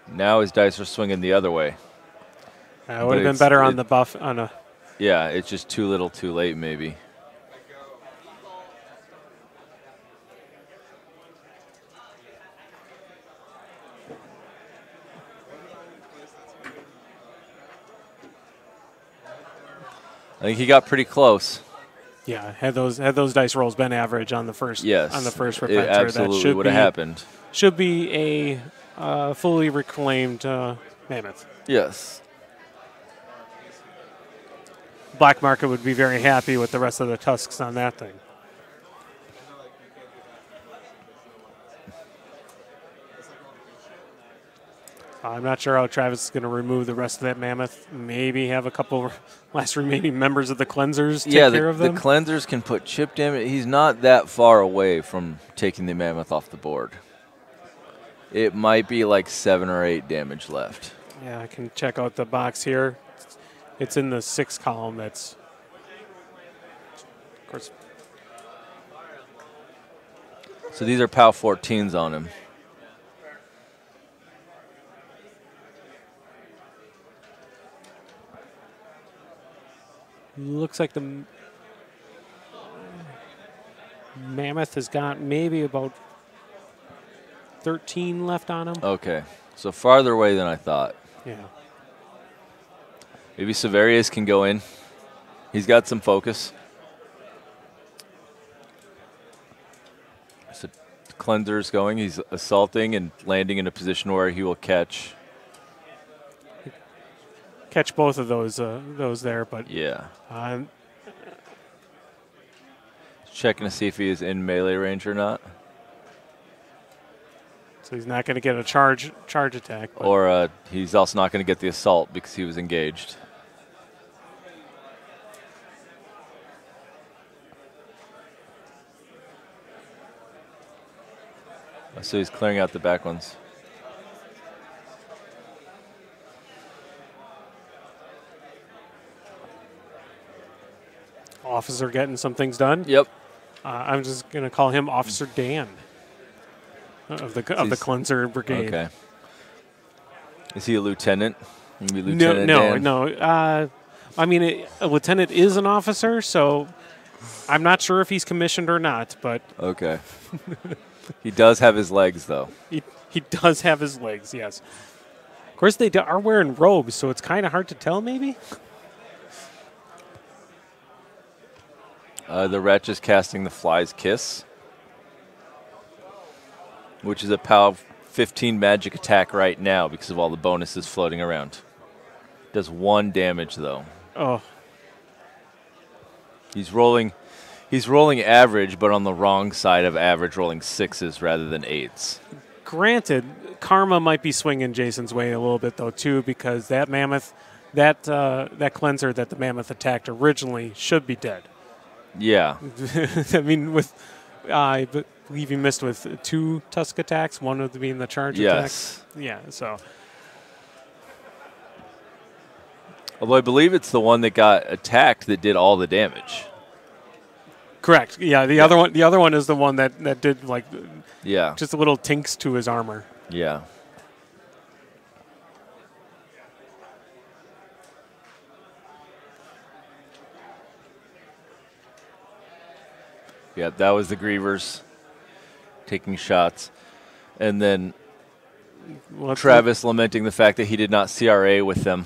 Speaker 1: Now his dice are swinging the other way.
Speaker 2: It would have been better on the buff.
Speaker 1: Yeah, it's just too little too late, maybe. I think he got pretty close.
Speaker 2: Yeah, had those dice rolls been average on the first Repenter,
Speaker 1: it absolutely would have happened.
Speaker 2: Should be a fully reclaimed Mammoth.
Speaker 1: Yes.
Speaker 2: Black Market would be very happy with the rest of the tusks on that thing. I'm not sure how Travis is going to remove the rest of that Mammoth. Maybe have a couple last remaining members of the Cleansers take care of them.
Speaker 1: The Cleansers can put chip damage. He's not that far away from taking the Mammoth off the board. It might be like 7 or 8 damage left.
Speaker 2: Yeah, I can check out the box here. It's in the 6 column. That's, of course.
Speaker 1: So these are POW 14s on him.
Speaker 2: Looks like the Mammoth has got maybe about 13 left on him.
Speaker 1: Okay, so farther away than I thought.
Speaker 2: Yeah.
Speaker 1: Maybe Severius can go in. He's got some focus. So Cleanser's going. He's assaulting and landing in a position where he will catch
Speaker 2: both of those there, but
Speaker 1: yeah. Checking to see if he is in melee range or not.
Speaker 2: So he's not going to get a charge attack.
Speaker 1: Or he's also not going to get the assault because he was engaged. So he's clearing out the back ones.
Speaker 2: Officer getting some things done.
Speaker 1: Yep.
Speaker 2: I'm just going to call him Officer Dan. of the cleanser brigade.
Speaker 1: Okay. Is he a lieutenant? Maybe Lieutenant Dan?
Speaker 2: No. I mean, a lieutenant is an officer, so I'm not sure if he's commissioned or not. But
Speaker 1: okay. He does have his legs, though.
Speaker 2: He does have his legs. Yes. Of course, they are wearing robes, so it's kind of hard to tell. Maybe.
Speaker 1: The wretch is casting the Fly's Kiss, which is a POW 15 magic attack right now because of all the bonuses floating around. Does 1 damage, though.
Speaker 2: Oh.
Speaker 1: He's rolling average, but on the wrong side of average, rolling 6s rather than 8s.
Speaker 2: Granted, karma might be swinging Jason's way a little bit, though, too, because that mammoth, that cleanser that the mammoth attacked originally should be dead.
Speaker 1: Yeah.
Speaker 2: I mean, I believe he missed with 2 tusk attacks, one of them being the charge attack. Yeah, so.
Speaker 1: Although I believe it's the one that got attacked that did all the damage.
Speaker 2: Correct. Yeah, the other one is the one that did
Speaker 1: yeah,
Speaker 2: just a little tinks to his armor.
Speaker 1: Yeah. Yeah, that was the Grievers taking shots. And then Travis lamenting the fact that he did not CRA with them.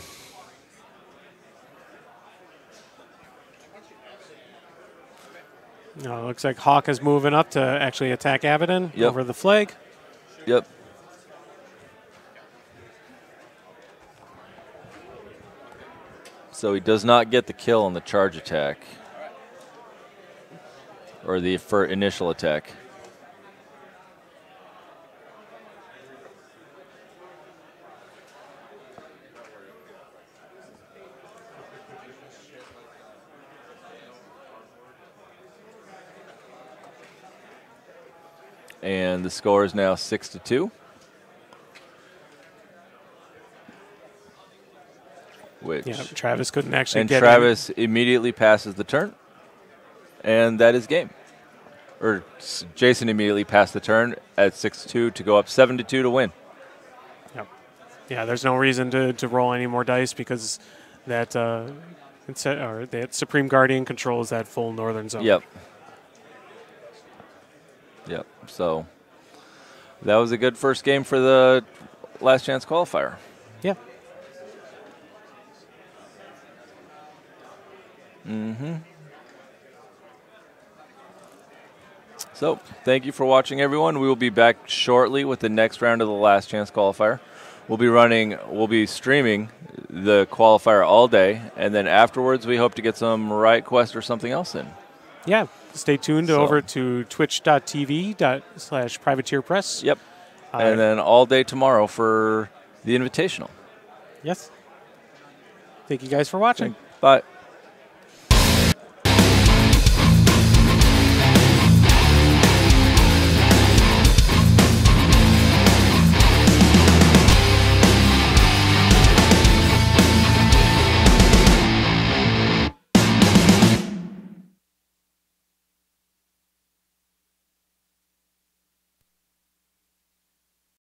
Speaker 2: No, it looks like Hawk is moving up to actually attack Abaddon over the flag.
Speaker 1: Yep. So he does not get the kill on the charge attack. Or the initial attack. And the score is now 6-2. Which
Speaker 2: Travis couldn't actually get
Speaker 1: Travis immediately passes the turn. And that is game. Or Jason immediately passed the turn at 6-2 to go up 7-2 to win.
Speaker 2: Yep. Yeah, there's no reason to roll any more dice because that Supreme Guardian controls that full northern zone.
Speaker 1: Yep. Yep. So that was a good first game for the last chance qualifier.
Speaker 2: Yeah.
Speaker 1: Mm-hmm. So thank you for watching, everyone. We will be back shortly with the next round of the last chance qualifier. We'll be streaming the qualifier all day, and then afterwards we hope to get some Riot Quest or something else in.
Speaker 2: Yeah. Stay tuned over to twitch.tv/privateerpress.
Speaker 1: Yep. And then all day tomorrow for the Invitational.
Speaker 2: Yes. Thank you guys for watching.
Speaker 1: Bye.